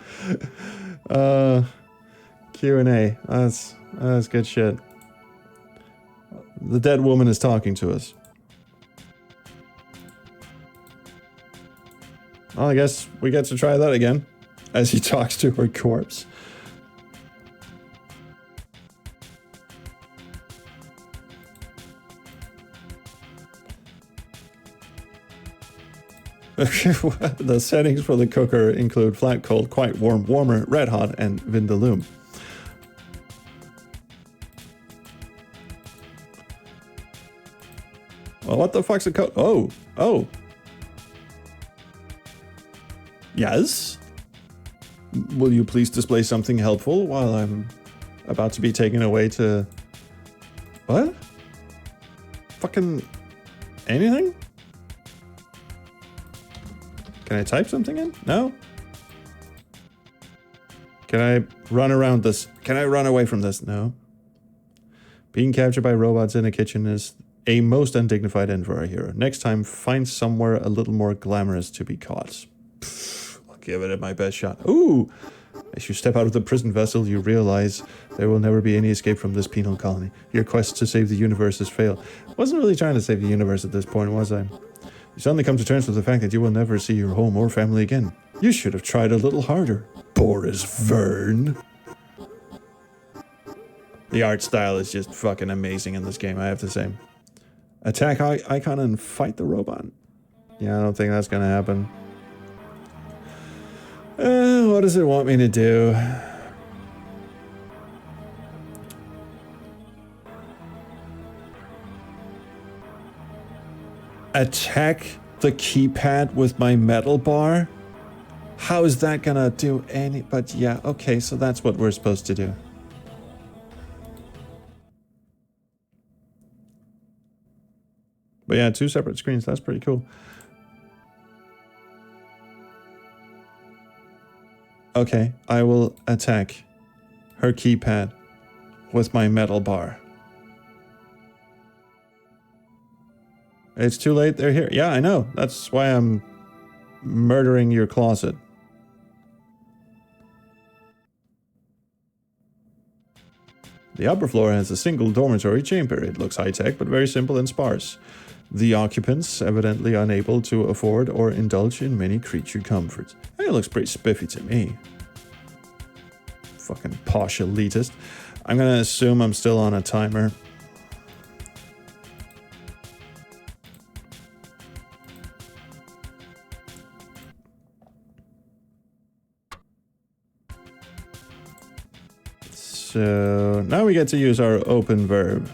[SPEAKER 1] Q&A. That's good shit. The dead woman is talking to us. Well, I guess we get to try that again, as he talks to her corpse. The settings for the cooker include flat, cold, quite warm, warmer, red hot, and vindaloo. Well, what the fuck's the code? Oh. Yes? Will you please display something helpful while I'm about to be taken away to... What? Fucking... anything? Can I type something in? No? Can I run around this? Can I run away from this? No. Being captured by robots in a kitchen is a most undignified end for our hero. Next time, find somewhere a little more glamorous to be caught. Pfft, I'll give it my best shot. Ooh! As you step out of the prison vessel, you realize there will never be any escape from this penal colony. Your quest to save the universe has failed. I wasn't really trying to save the universe at this point, was I? You suddenly come to terms with the fact that you will never see your home or family again. You should have tried a little harder, Boris Vern. The art style is just fucking amazing in this game, I have to say. Attack icon and fight the robot. Yeah, I don't think that's gonna happen. What does it want me to do? Attack the keypad with my metal bar? How is that gonna do any... But yeah, okay, so that's what we're supposed to do. But yeah, 2 separate screens, that's pretty cool. Okay, I will attack her keypad with my metal bar. It's too late, they're here. Yeah, I know. That's why I'm murdering your closet. The upper floor has a single dormitory chamber. It looks high-tech, but very simple and sparse. The occupants, evidently unable to afford or indulge in many creature comforts. It looks pretty spiffy to me. Fucking posh elitist. I'm gonna assume I'm still on a timer. So now we get to use our open verb.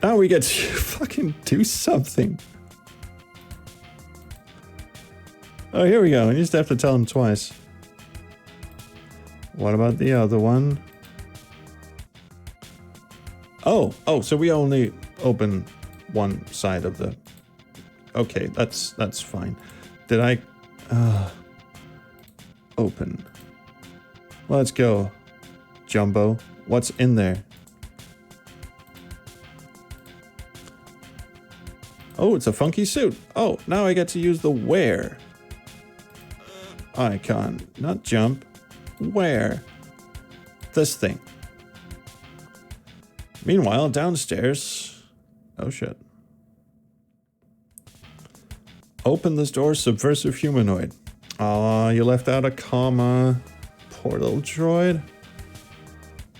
[SPEAKER 1] Now we get to fucking do something. Oh, here we go. You just have to tell him twice. What about the other one? Oh, so we only open one side of the... Okay, that's fine. Did I... Open. Let's go. Jumbo. What's in there? Oh, it's a funky suit. Oh, now I get to use the wear icon. Not jump. Wear. This thing. Meanwhile, downstairs... Oh, shit. Open this door, subversive humanoid. Aw, you left out a comma. Poor little droid.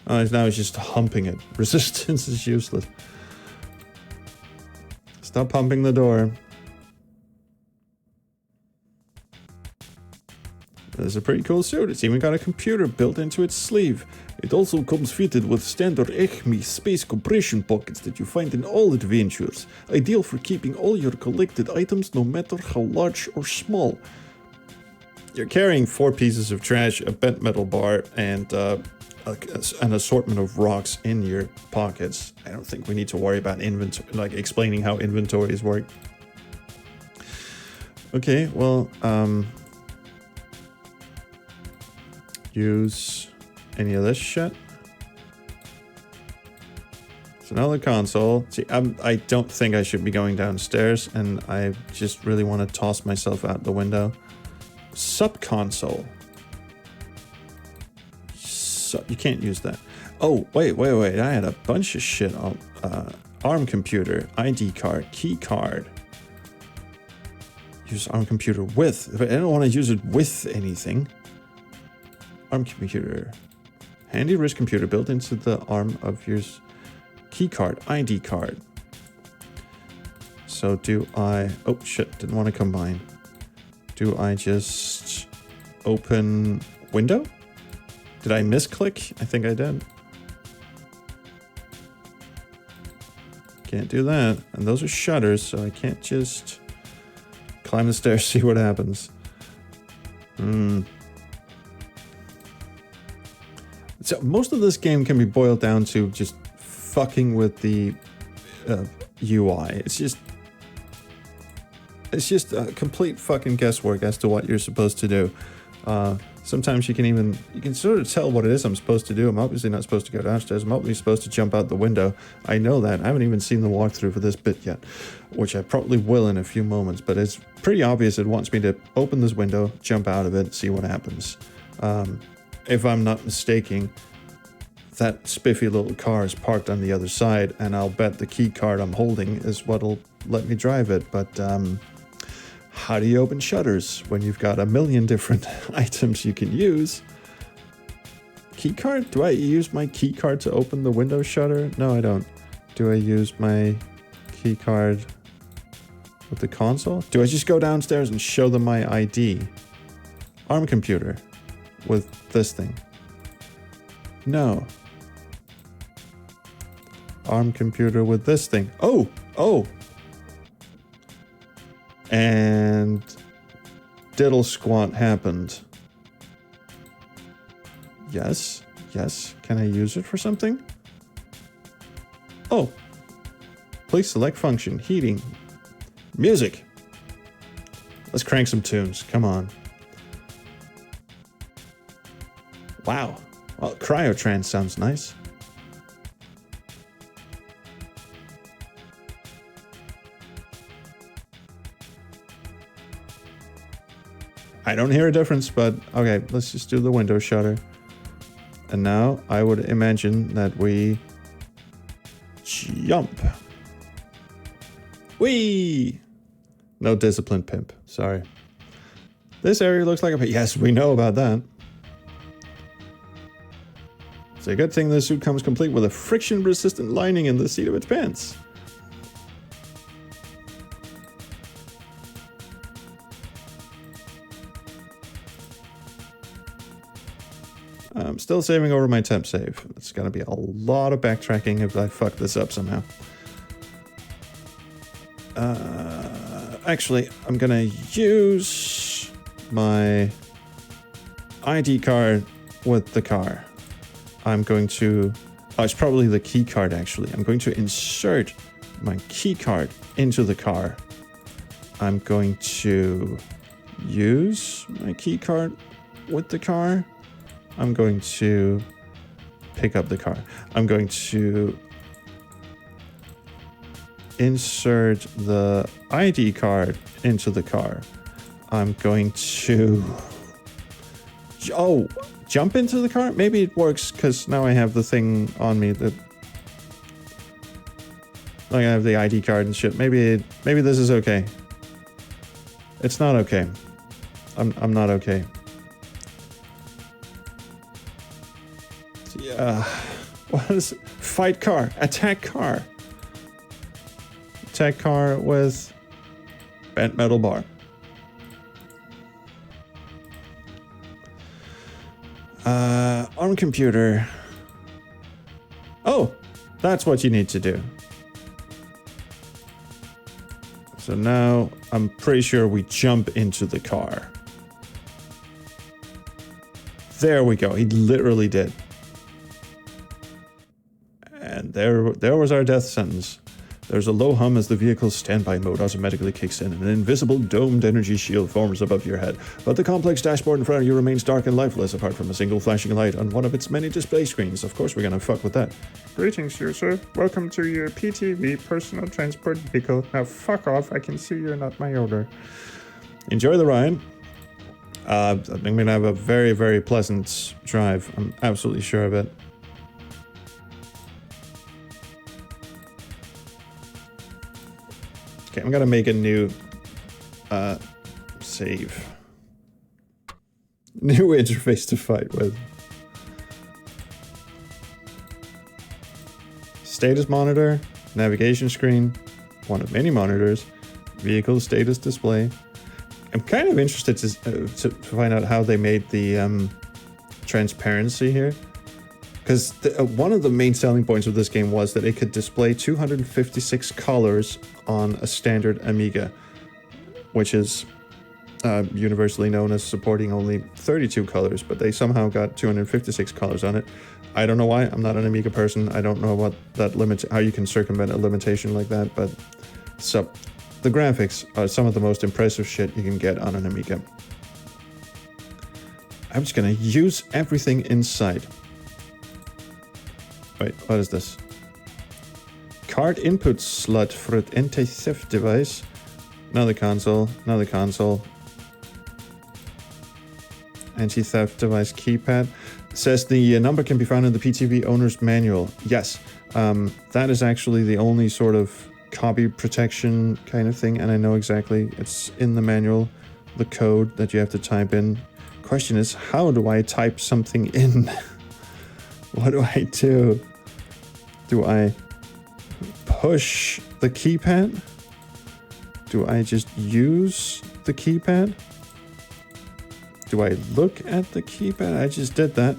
[SPEAKER 1] Oh, now he's just humping it. Resistance is useless. Stop pumping the door. This is a pretty cool suit. It's even got a computer built into its sleeve. It also comes fitted with standard ECMI space compression pockets that you find in all adventures. Ideal for keeping all your collected items no matter how large or small. You're carrying 4 pieces of trash, a bent metal bar, and an assortment of rocks in your pockets. I don't think we need to worry about inventory, like explaining how inventories work. Okay, well, use any of this shit. It's another console. See, I don't think I should be going downstairs, and I just really want to toss myself out the window. Sub-console. You can't use that. Oh, wait. I had a bunch of shit on ARM computer, ID card, key card. Use ARM computer with. I don't want to use it with anything. ARM computer. Handy wrist computer built into the arm of your key card, ID card. So do I... Oh, shit. Didn't want to combine. Do I just open window? Did I misclick? I think I did. Can't do that. And those are shutters, so I can't just climb the stairs, see what happens. So most of this game can be boiled down to just fucking with the UI. It's just a complete fucking guesswork as to what you're supposed to do. Sometimes you can sort of tell what it is I'm supposed to do. I'm obviously not supposed to go downstairs. I'm obviously supposed to jump out the window. I know that. I haven't even seen the walkthrough for this bit yet, which I probably will in a few moments, but it's pretty obvious it wants me to open this window, jump out of it, see what happens. If I'm not mistaken, that spiffy little car is parked on the other side, and I'll bet the key card I'm holding is what'll let me drive it, but how do you open shutters when you've got a million different items you can use? Key card? Do I use my key card to open the window shutter? No, I don't. Do I use my key card with the console? Do I just go downstairs and show them my ID? ARM computer with this thing. No. ARM computer with this thing. Oh! And diddle squat happened. Yes. Can I use it for something? Oh. Please select function. Heating. Music. Let's crank some tunes. Come on. Wow. Well, cryotrance sounds nice. I don't hear a difference, but okay, let's just do the window shutter. And now I would imagine that we jump. Whee! No discipline, pimp. Sorry. This area looks like a... Yes, we know about that. It's a good thing this suit comes complete with a friction-resistant lining in the seat of its pants. I'm still saving over my temp save. It's gonna be a lot of backtracking if I fuck this up somehow. Actually, I'm gonna use my ID card with the car. I'm going to... Oh, it's probably the key card, actually. I'm going to insert my key card into the car. I'm going to use my key card with the car. I'm going to pick up the car. I'm going to insert the ID card into the car. I'm going to... Oh, jump into the car? Maybe it works because now I have the thing on me that... Like I have the ID card and shit. Maybe this is okay. It's not okay. I'm not okay. Yeah. What is it? Fight car. Attack car. Attack car with bent metal bar. On computer. Oh, that's what you need to do. So now I'm pretty sure we jump into the car. There we go. He literally did. And there was our death sentence. There's a low hum as the vehicle's standby mode automatically kicks in, and an invisible domed energy shield forms above your head. But the complex dashboard in front of you remains dark and lifeless, apart from a single flashing light on one of its many display screens. Of course we're gonna fuck with that.
[SPEAKER 2] Greetings, user. Welcome to your PTV personal transport vehicle. Now fuck off, I can see you're not my owner.
[SPEAKER 1] Enjoy the ride. I'm gonna have a very, very pleasant drive. I'm absolutely sure of it. Okay, I'm gonna make a new save. New interface to fight with. Status monitor, navigation screen, one of many monitors, vehicle status display. I'm kind of interested to find out how they made the transparency here. Because one of the main selling points of this game was that it could display 256 colors on a standard Amiga, which is universally known as supporting only 32 colors, but they somehow got 256 colors on it. I don't know why. I'm not an Amiga person. I don't know what that how you can circumvent a limitation like that, but so the graphics are some of the most impressive shit you can get on an Amiga. I'm just gonna use everything inside. Wait, what is this? Card input slot for an anti-theft device. Another console, another console. Anti-theft device keypad. It says the number can be found in the PTV owner's manual. Yes, that is actually the only sort of copy protection kind of thing, and I know exactly. It's in the manual, the code that you have to type in. Question is, how do I type something in? What do I do? Do I push the keypad? Do I just use the keypad? Do I look at the keypad? I just did that.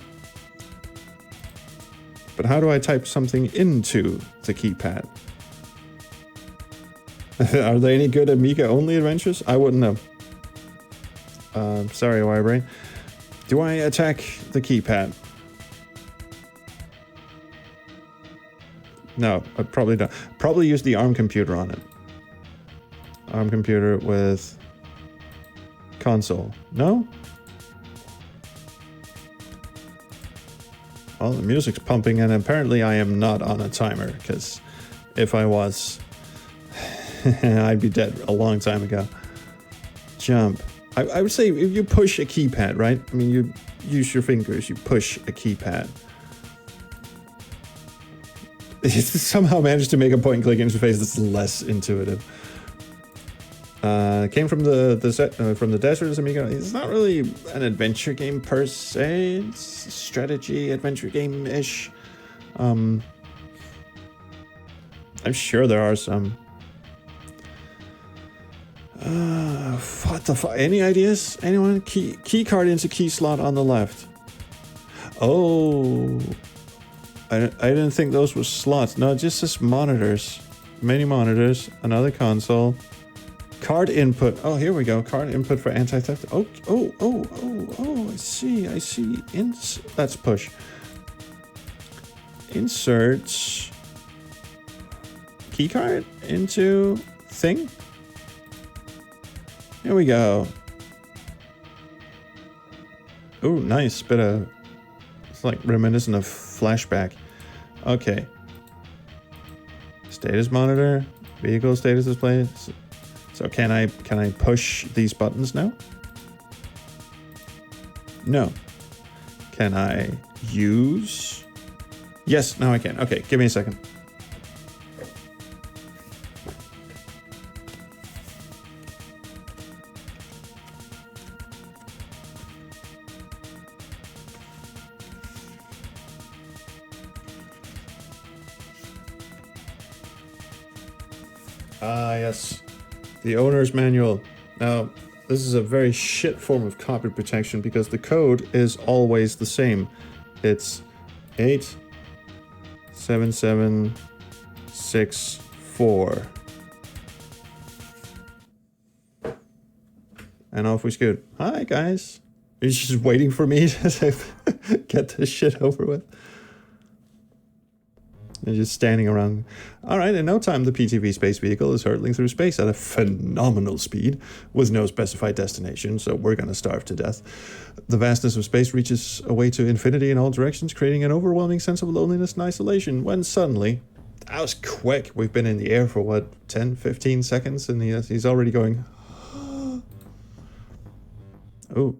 [SPEAKER 1] But how do I type something into the keypad? Are there any good Amiga-only adventures? I wouldn't know. Sorry, Wirebrain. Do I attack the keypad? No, I probably don't. Probably use the ARM computer on it. ARM computer with console. No? Well, the music's pumping, and apparently I am not on a timer, because if I was, I'd be dead a long time ago. Jump. I would say if you push a keypad, right? I mean, you use your fingers, you push a keypad. It somehow managed to make a point-and-click interface that's less intuitive. Came from the Desert Amiga. It's not really an adventure game per se. It's a strategy adventure game-ish. I'm sure there are some. What the fuck? Any ideas? Anyone? Key card into key slot on the left. Oh. I didn't think those were slots. No, it just says monitors. Many monitors. Another console. Card input. Oh, here we go. Card input for anti-theft. Oh, I see. Let's push. Insert keycard into thing. Here we go. Oh, nice bit of... It's like reminiscent of Flashback. Okay. Status monitor, vehicle status display. So can I push these buttons now? No. Can I use? Yes, now I can. Okay, give me a second. Ah, yes. The owner's manual. Now, this is a very shit form of copy protection because the code is always the same. It's 87764. And off we scoot. Hi, guys. You're just waiting for me to get this shit over with. They're just standing around. All right, in no time, the PTV space vehicle is hurtling through space at a phenomenal speed with no specified destination, so we're going to starve to death. The vastness of space reaches away to infinity in all directions, creating an overwhelming sense of loneliness and isolation, when suddenly, that was quick, we've been in the air for what, 10, 15 seconds, and he's already going, oh,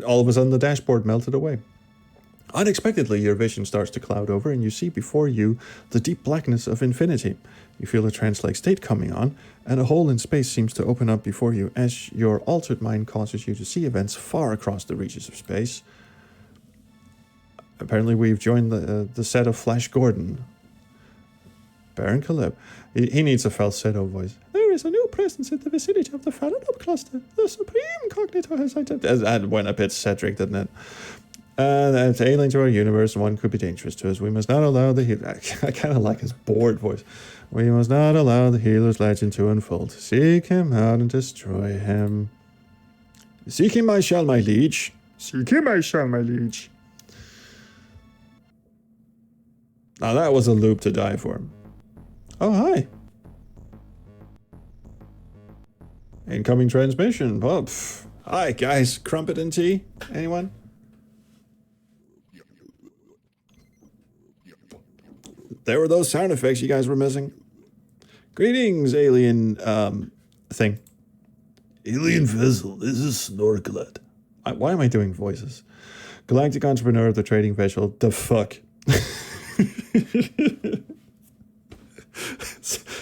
[SPEAKER 1] all of a sudden the dashboard melted away. Unexpectedly, your vision starts to cloud over and you see before you the deep blackness of infinity. You feel a trance-like state coming on, and a hole in space seems to open up before you as your altered mind causes you to see events far across the reaches of space. Apparently we've joined the set of Flash Gordon. Baron Caleb. He needs a falsetto voice. There is a new presence in the vicinity of the Faradab cluster. The Supreme Cognito has identified... That went a bit Cedric, didn't it? That's alien to our universe, and one could be dangerous to us. We must not allow the I kind of like his bored voice. We must not allow the healer's legend to unfold. Seek him out and destroy him. Seek him I shall, my liege.
[SPEAKER 2] Seek him I shall, my liege.
[SPEAKER 1] Now that was a loop to die for. Oh, hi. Incoming transmission. Oh, hi, guys. Crumpet and tea? Anyone? There were those sound effects you guys were missing. Greetings, alien, thing. Alien vessel, this is Snorkelet. Why am I doing voices? Galactic entrepreneur of the trading vessel, the fuck.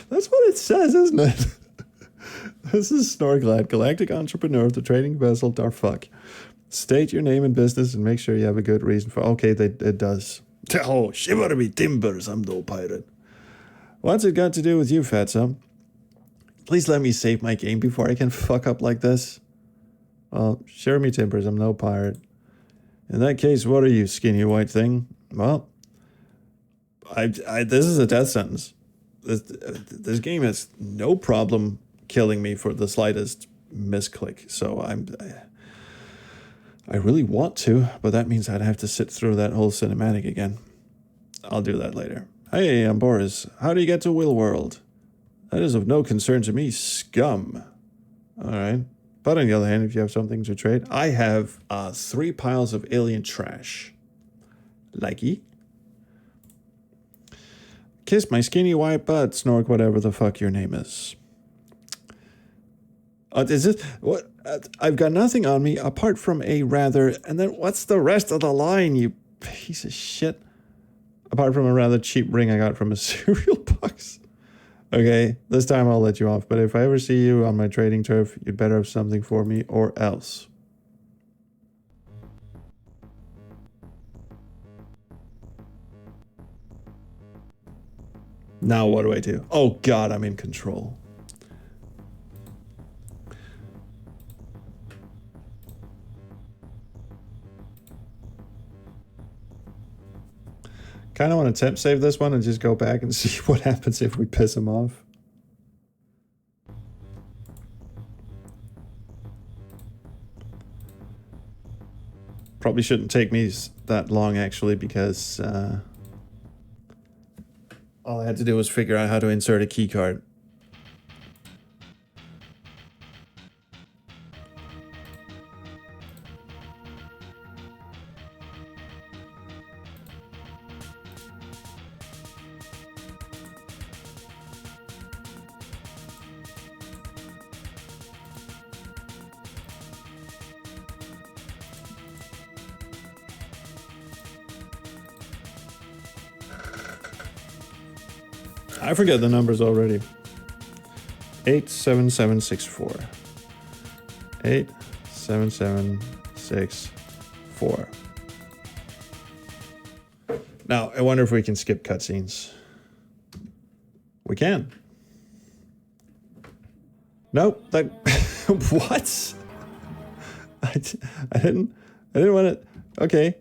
[SPEAKER 1] That's what it says, isn't it? This is Snorkelet, galactic entrepreneur of the trading vessel, Darfuck. State your name and business and make sure you have a good reason for... Okay, it does. Oh, shiver me timbers, I'm no pirate. What's it got to do with you, fatso? Please let me save my game before I can fuck up like this. Well, shiver me timbers, I'm no pirate. In that case, what are you, skinny white thing? Well, this is a death sentence. This game has no problem killing me for the slightest misclick, so I really want to, but that means I'd have to sit through that whole cinematic again. I'll do that later. Hey, I'm Boris. How do you get to Will World? That is of no concern to me, scum. Alright. But on the other hand, if you have something to trade, I have 3 piles of alien trash. Likey. Kiss my skinny white butt, Snork, whatever the fuck your name is. Is it what? I've got nothing on me apart from a rather... And then what's the rest of the line, you piece of shit? Apart from a rather cheap ring I got from a cereal box. Okay, this time I'll let you off. But if I ever see you on my trading turf, you'd better have something for me or else. Now what do I do? Oh God, I'm in control. Kind of want to temp save this one and just go back and see what happens if we piss him off. Probably shouldn't take me that long actually, because all I had to do was figure out how to insert a keycard. I forget the numbers already. 87764. 87764. Now, I wonder if we can skip cutscenes. We can. Nope. That. What? I didn't want it. Okay.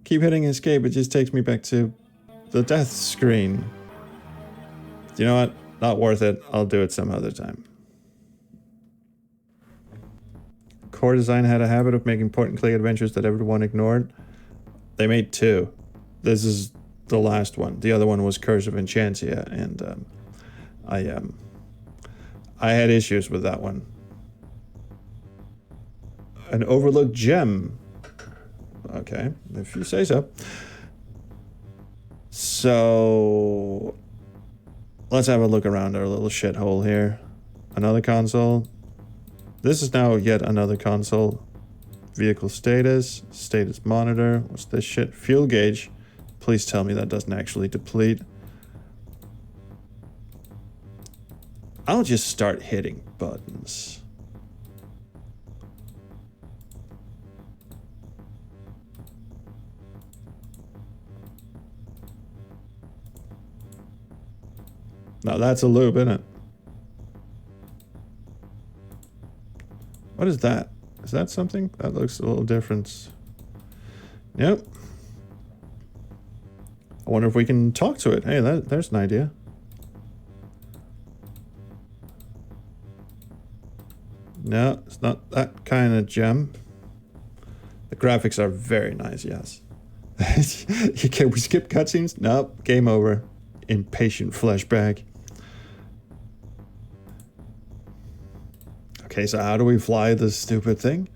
[SPEAKER 1] Keep hitting escape. It just takes me back to the death screen. You know what? Not worth it. I'll do it some other time. Core Design had a habit of making point-and-click adventures that everyone ignored. They made 2. This is the last one. The other one was Curse of Enchantia, and I had issues with that one. An overlooked gem. Okay, if you say so. So let's have a look around our little shithole here. Another console. This is now yet another console. Vehicle status. Status monitor. What's this shit? Fuel gauge. Please tell me that doesn't actually deplete. I'll just start hitting buttons. Now that's a lube, isn't it? What is that? Is that something? That looks a little different. Yep. I wonder if we can talk to it. Hey, there's an idea. No, it's not that kind of gem. The graphics are very nice, yes. Can we skip cutscenes? Nope, game over. Impatient flashback. Okay, so how do we fly this stupid thing?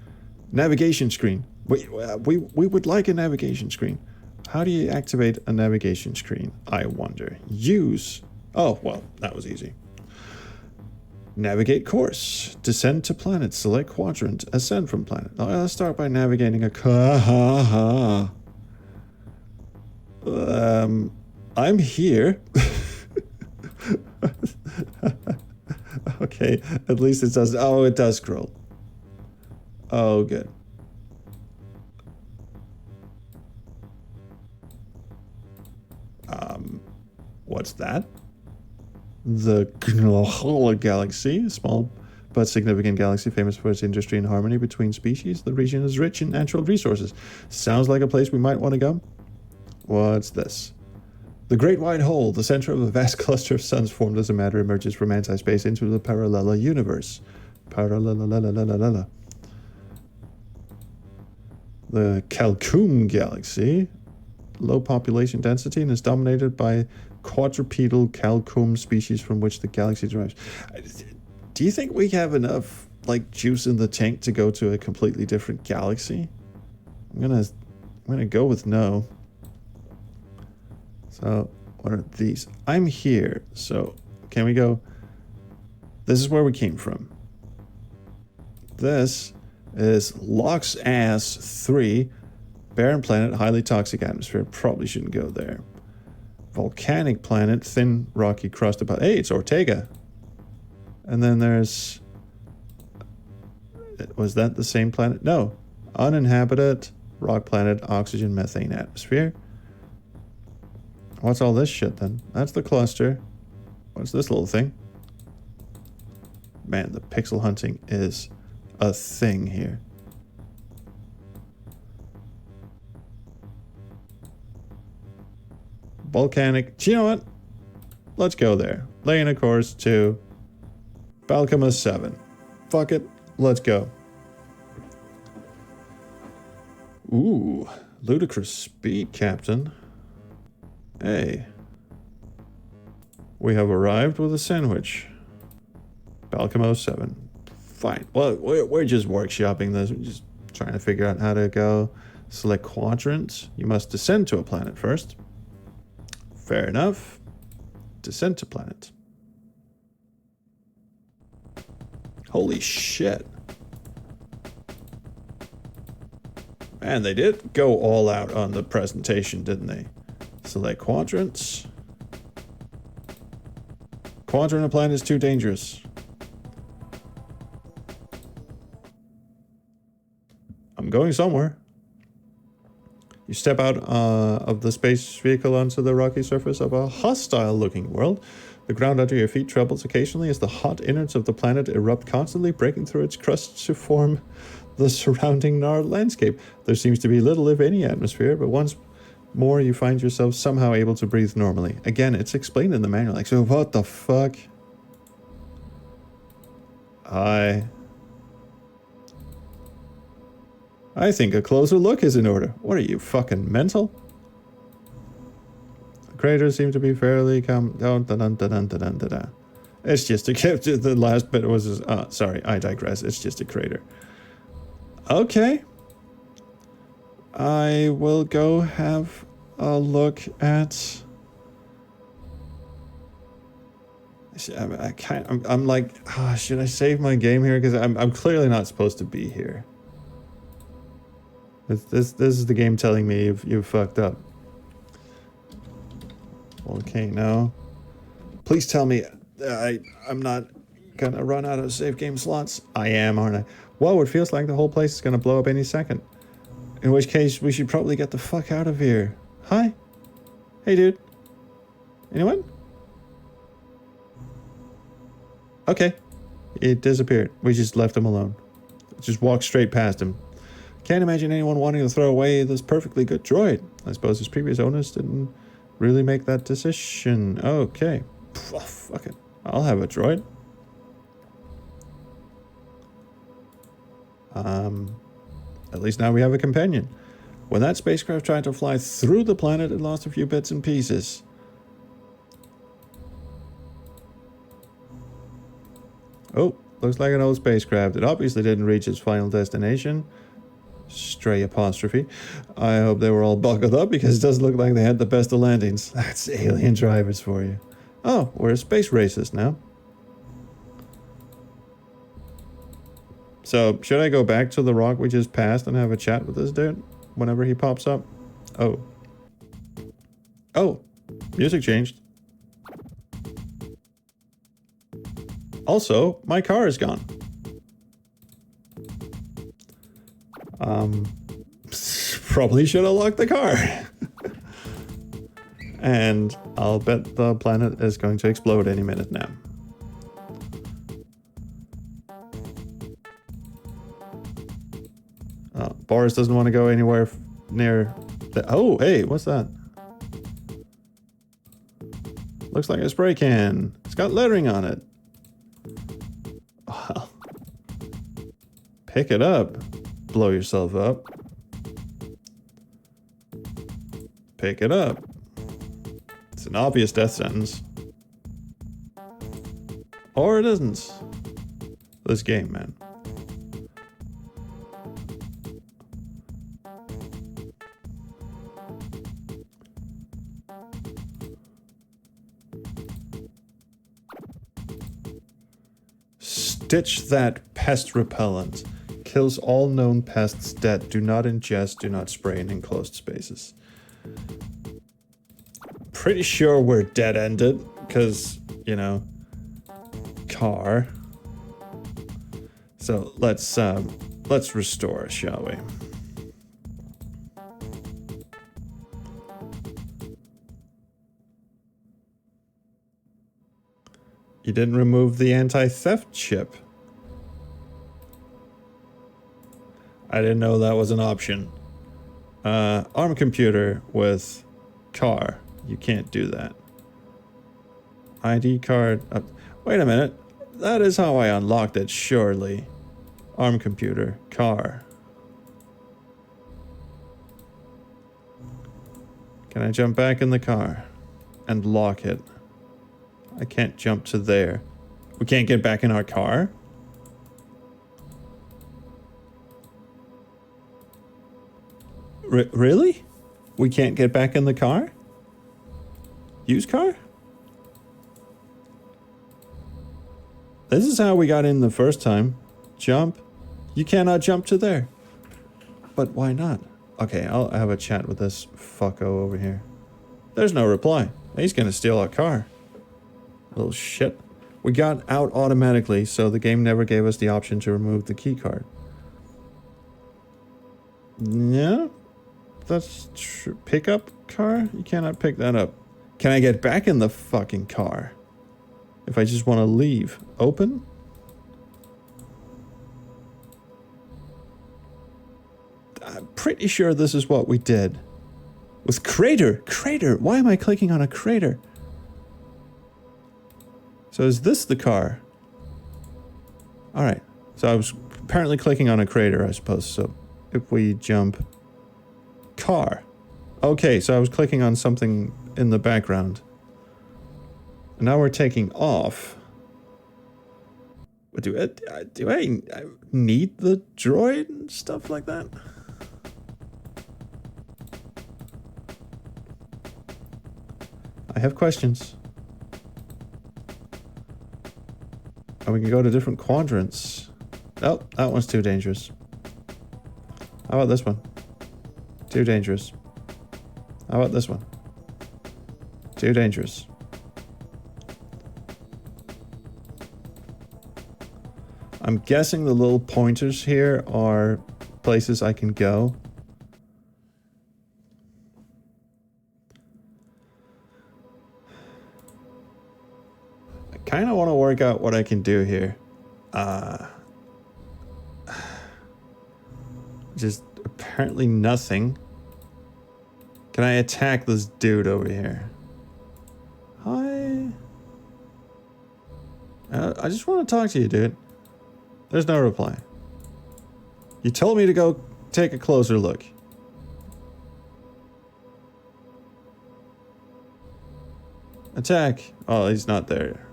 [SPEAKER 1] Navigation screen. We would like a navigation screen. How do you activate a navigation screen? I wonder. Use. Oh, well, that was easy. Navigate course. Descend to planet. Select quadrant. Ascend from planet. Let's start by navigating a I'm here. Okay, at least it does. Oh, it does scroll. Oh, good. What's that? The Galaxy, a small but significant galaxy famous for its industry and harmony between species. The region is rich in natural resources. Sounds like a place we might want to go. What's this? The Great White Hole, the center of a vast cluster of suns formed as a matter emerges from anti-space into the parallel universe. The Calcum Galaxy, low population density, and is dominated by quadrupedal Calcum species from which the galaxy derives. Do you think we have enough, like, juice in the tank to go to a completely different galaxy? I'm gonna go with no. So, what are these? I'm here. So, can we go? This is where we came from. This is Lox Ass 3. Barren planet, highly toxic atmosphere. Probably shouldn't go there. Volcanic planet, thin, rocky crust about. Hey, it's Ortega. And then there's. Was that the same planet? No. Uninhabited, rock planet, oxygen, methane atmosphere. What's all this shit then? That's the cluster. What's this little thing? Man, the pixel hunting is a thing here. Volcanic. Do you know what? Let's go there. Laying a course to Balcoma 7. Fuck it. Let's go. Ooh. Ludicrous speed, Captain. Hey. We have arrived with a sandwich. Balcoma 7. Fine. Well, we're just workshopping this. We're just trying to figure out how to go. Select quadrants. You must descend to a planet first. Fair enough. Descend to planet. Holy shit. Man, they did go all out on the presentation, didn't they? Select quadrants. Quadrant of planet is too dangerous. I'm going somewhere. You step out of the space vehicle onto the rocky surface of a hostile-looking world. The ground under your feet trembles occasionally as the hot innards of the planet erupt constantly, breaking through its crust to form the surrounding gnarled landscape. There seems to be little, if any, atmosphere, but once more you find yourself somehow able to breathe normally. Again, it's explained in the manual, like, so what the fuck? I think a closer look is in order. What are you, fucking mental? The craters seem to be fairly It's just a... The last bit was... sorry, I digress. It's just a crater. Okay. I will go have a look at... I'm like, should I save my game here? Because I'm clearly not supposed to be here. This is the game telling me you've fucked up. Okay, no. Please tell me I'm not gonna run out of save game slots. I am, aren't I? Whoa, it feels like the whole place is gonna blow up any second. In which case, we should probably get the fuck out of here. Hi? Hey, dude. Anyone? Okay. It disappeared. We just left him alone. Just walked straight past him. Can't imagine anyone wanting to throw away this perfectly good droid. I suppose his previous owners didn't really make that decision. Okay. Oh, fuck it. I'll have a droid. At least now we have a companion. When that spacecraft tried to fly through the planet, it lost a few bits and pieces. Oh, looks like an old spacecraft. It obviously didn't reach its final destination. Stray apostrophe. I hope they were all buckled up because it doesn't look like they had the best of landings. That's alien drivers for you. Oh, we're a space racist now. So, should I go back to the rock we just passed and have a chat with this dude whenever he pops up? Oh. Oh, music changed. Also, my car is gone. Probably should have locked the car. And I'll bet the planet is going to explode any minute now. Boris doesn't want to go anywhere near the... Oh, hey, what's that? Looks like a spray can. It's got lettering on it. Well, pick it up. Blow yourself up. Pick it up. It's an obvious death sentence. Or it isn't. This game, man. Ditch that pest repellent. Kills all known pests dead. Do not ingest, do not spray in enclosed spaces. Pretty sure we're dead-ended, because, you know, car. So let's restore, shall we? You didn't remove the anti-theft chip. I didn't know that was an option. ARM computer with car. You can't do that. ID card. Wait a minute. That is how I unlocked it, surely. ARM computer. Car. Can I jump back in the car and lock it? I can't jump to there. We can't get back in our car? Really? We can't get back in the car? Used car? This is how we got in the first time. Jump. You cannot jump to there. But why not? Okay, I'll have a chat with this fucko over here. There's no reply. He's gonna steal our car. Little shit. We got out automatically, so the game never gave us the option to remove the key card. Yeah, that's true. Pickup car? You cannot pick that up. Can I get back in the fucking car? If I just want to leave. Open? I'm pretty sure this is what we did. With crater! Crater! Why am I clicking on a crater? So is this the car? Alright. So I was apparently clicking on a crater, I suppose. So if we jump... Car. Okay, so I was clicking on something in the background. And now we're taking off. But do I need the droid and stuff like that? I have questions. And we can go to different quadrants. Oh, that one's too dangerous. How about this one? Too dangerous. How about this one? Too dangerous. I'm guessing the little pointers here are places I can go. I kind of want to work out what I can do here. Just apparently nothing. Can I attack this dude over here? Hi. I just want to talk to you, dude. There's no reply. You told me to go take a closer look. Attack. Oh, he's not there.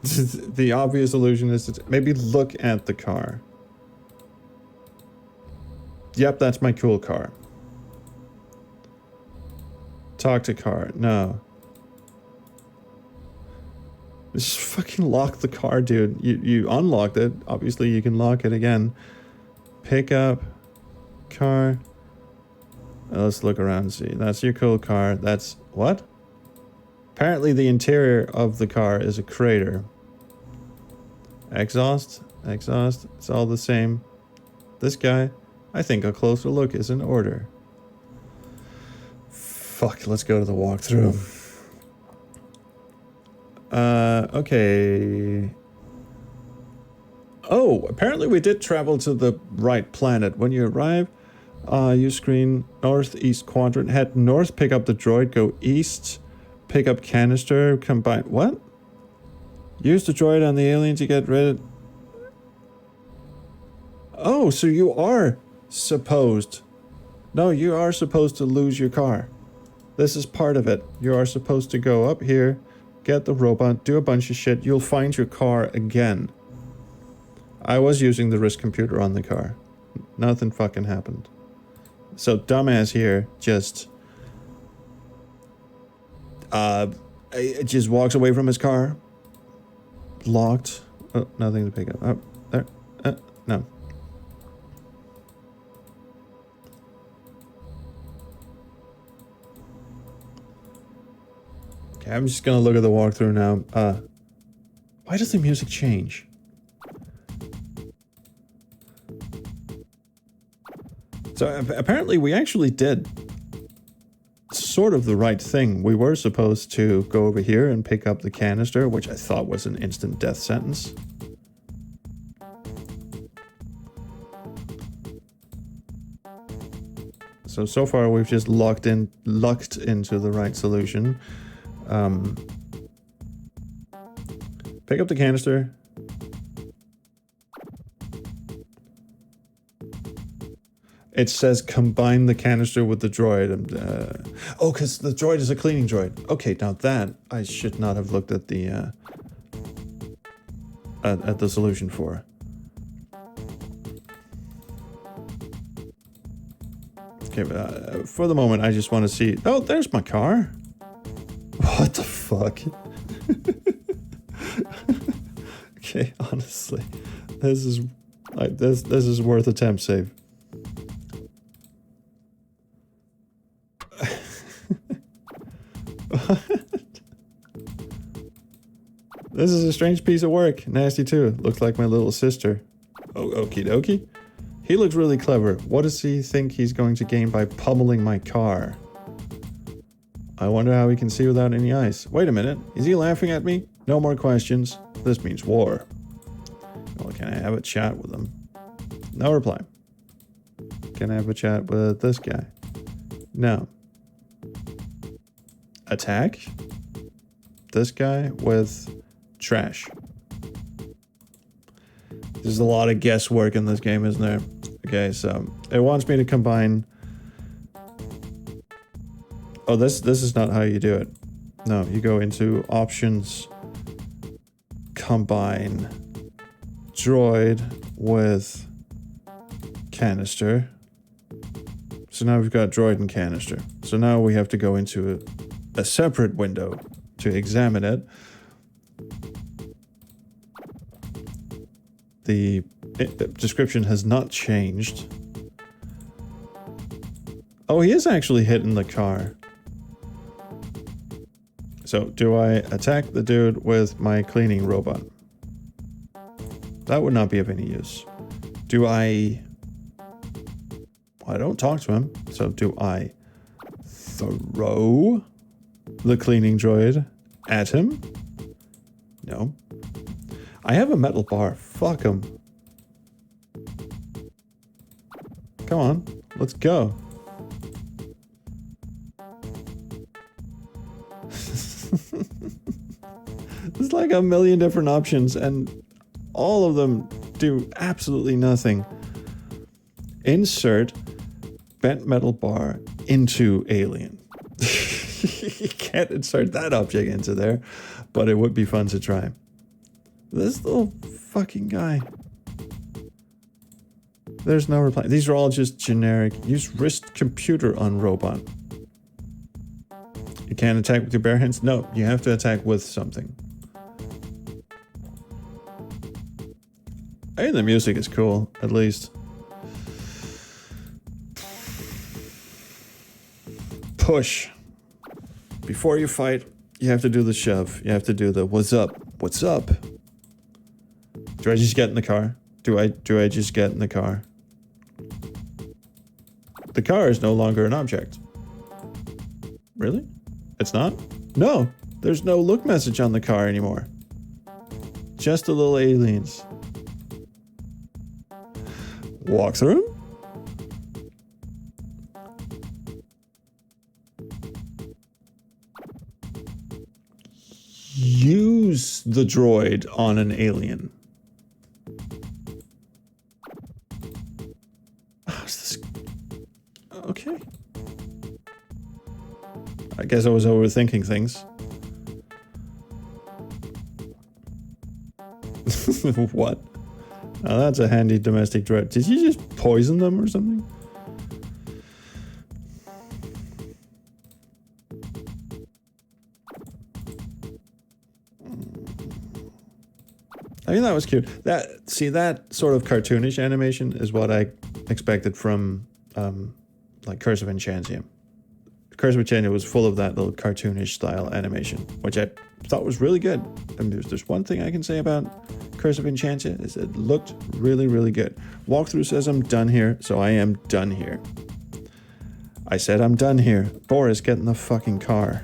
[SPEAKER 1] The obvious solution is to maybe look at the car. Yep, that's my cool car. Talk to car. No. Just fucking lock the car, dude. You unlocked it. Obviously, you can lock it again. Pick up car. Let's look around and see. That's your cool car. That's what? Apparently, the interior of the car is a crater. Exhaust. Exhaust. It's all the same. This guy. I think a closer look is in order. Fuck, let's go to the walkthrough. Okay. Oh, apparently we did travel to the right planet. When you arrive, you screen northeast quadrant. Head north, pick up the droid, go east, pick up canister, combine... What? Use the droid on the alien to get rid of... Oh, so you are supposed... No, you are supposed to lose your car. This is part of it. You are supposed to go up here, get the robot, do a bunch of shit. You'll find your car again. I was using the wrist computer on the car. Nothing fucking happened. So dumbass here just walks away from his car. Locked. Oh, nothing to pick up. Oh, there. No. Okay, I'm just gonna look at the walkthrough now. Why does the music change? So apparently we actually did sort of the right thing. We were supposed to go over here and pick up the canister, which I thought was an instant death sentence. So far we've just lucked into the right solution. Pick up the canister. It says combine the canister with the droid. Oh, because the droid is a cleaning droid. Okay, now that I should not have looked at the at the solution for. Okay, for the moment, I just want to see. Oh, there's my car. What the fuck? Okay, honestly, this is like this is worth attempt save. This is a strange piece of work. Nasty too. Looks like my little sister. Oh, okie dokie. He looks really clever. What does he think he's going to gain by pummeling my car? I wonder how he can see without any eyes. Wait a minute. Is he laughing at me? No more questions. This means war. Well, can I have a chat with him? No reply. Can I have a chat with this guy? No. Attack? This guy with trash. There's a lot of guesswork in this game, isn't there? Okay, so it wants me to combine... Oh, this is not how you do it. No, you go into options, combine droid with canister. So now we've got droid and canister. So now we have to go into a separate window to examine it. The description has not changed. Oh, he is actually hitting the car. So, do I attack the dude with my cleaning robot? That would not be of any use. Do I... Well, I don't talk to him. So, do I throw the cleaning droid at him? No. I have a metal bar. Fuck him. Come on. Let's go. There's like a million different options and all of them do absolutely nothing. Insert bent metal bar into alien. You can't insert that object into there, but it would be fun to try. This little fucking guy. There's no reply. These are all just generic. Use wrist computer on robot. You can't attack with your bare hands? No, you have to attack with something. I think the music is cool, at least. Push. Before you fight, you have to do the shove. You have to do the what's up? What's up? Do I just get in the car? Do I just get in the car? The car is no longer an object. Really? It's not? No! There's no look message on the car anymore. Just the little aliens. Walk through? Use the droid on an alien. Oh, is this... Okay. I guess I was overthinking things. What? Oh, that's a handy domestic droid. Did you just poison them or something? I mean, that was cute. That sort of cartoonish animation is what I expected from, like Curse of Enchantia. Curse of Enchantia was full of that little cartoonish style animation, which I thought was really good. And there's one thing I can say about Curse of Enchantia is it looked really, really good. Walkthrough says I'm done here, so I am done here. I said I'm done here. Boris, get in the fucking car.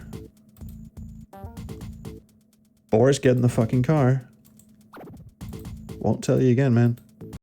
[SPEAKER 1] Boris, get in the fucking car. Won't tell you again, man.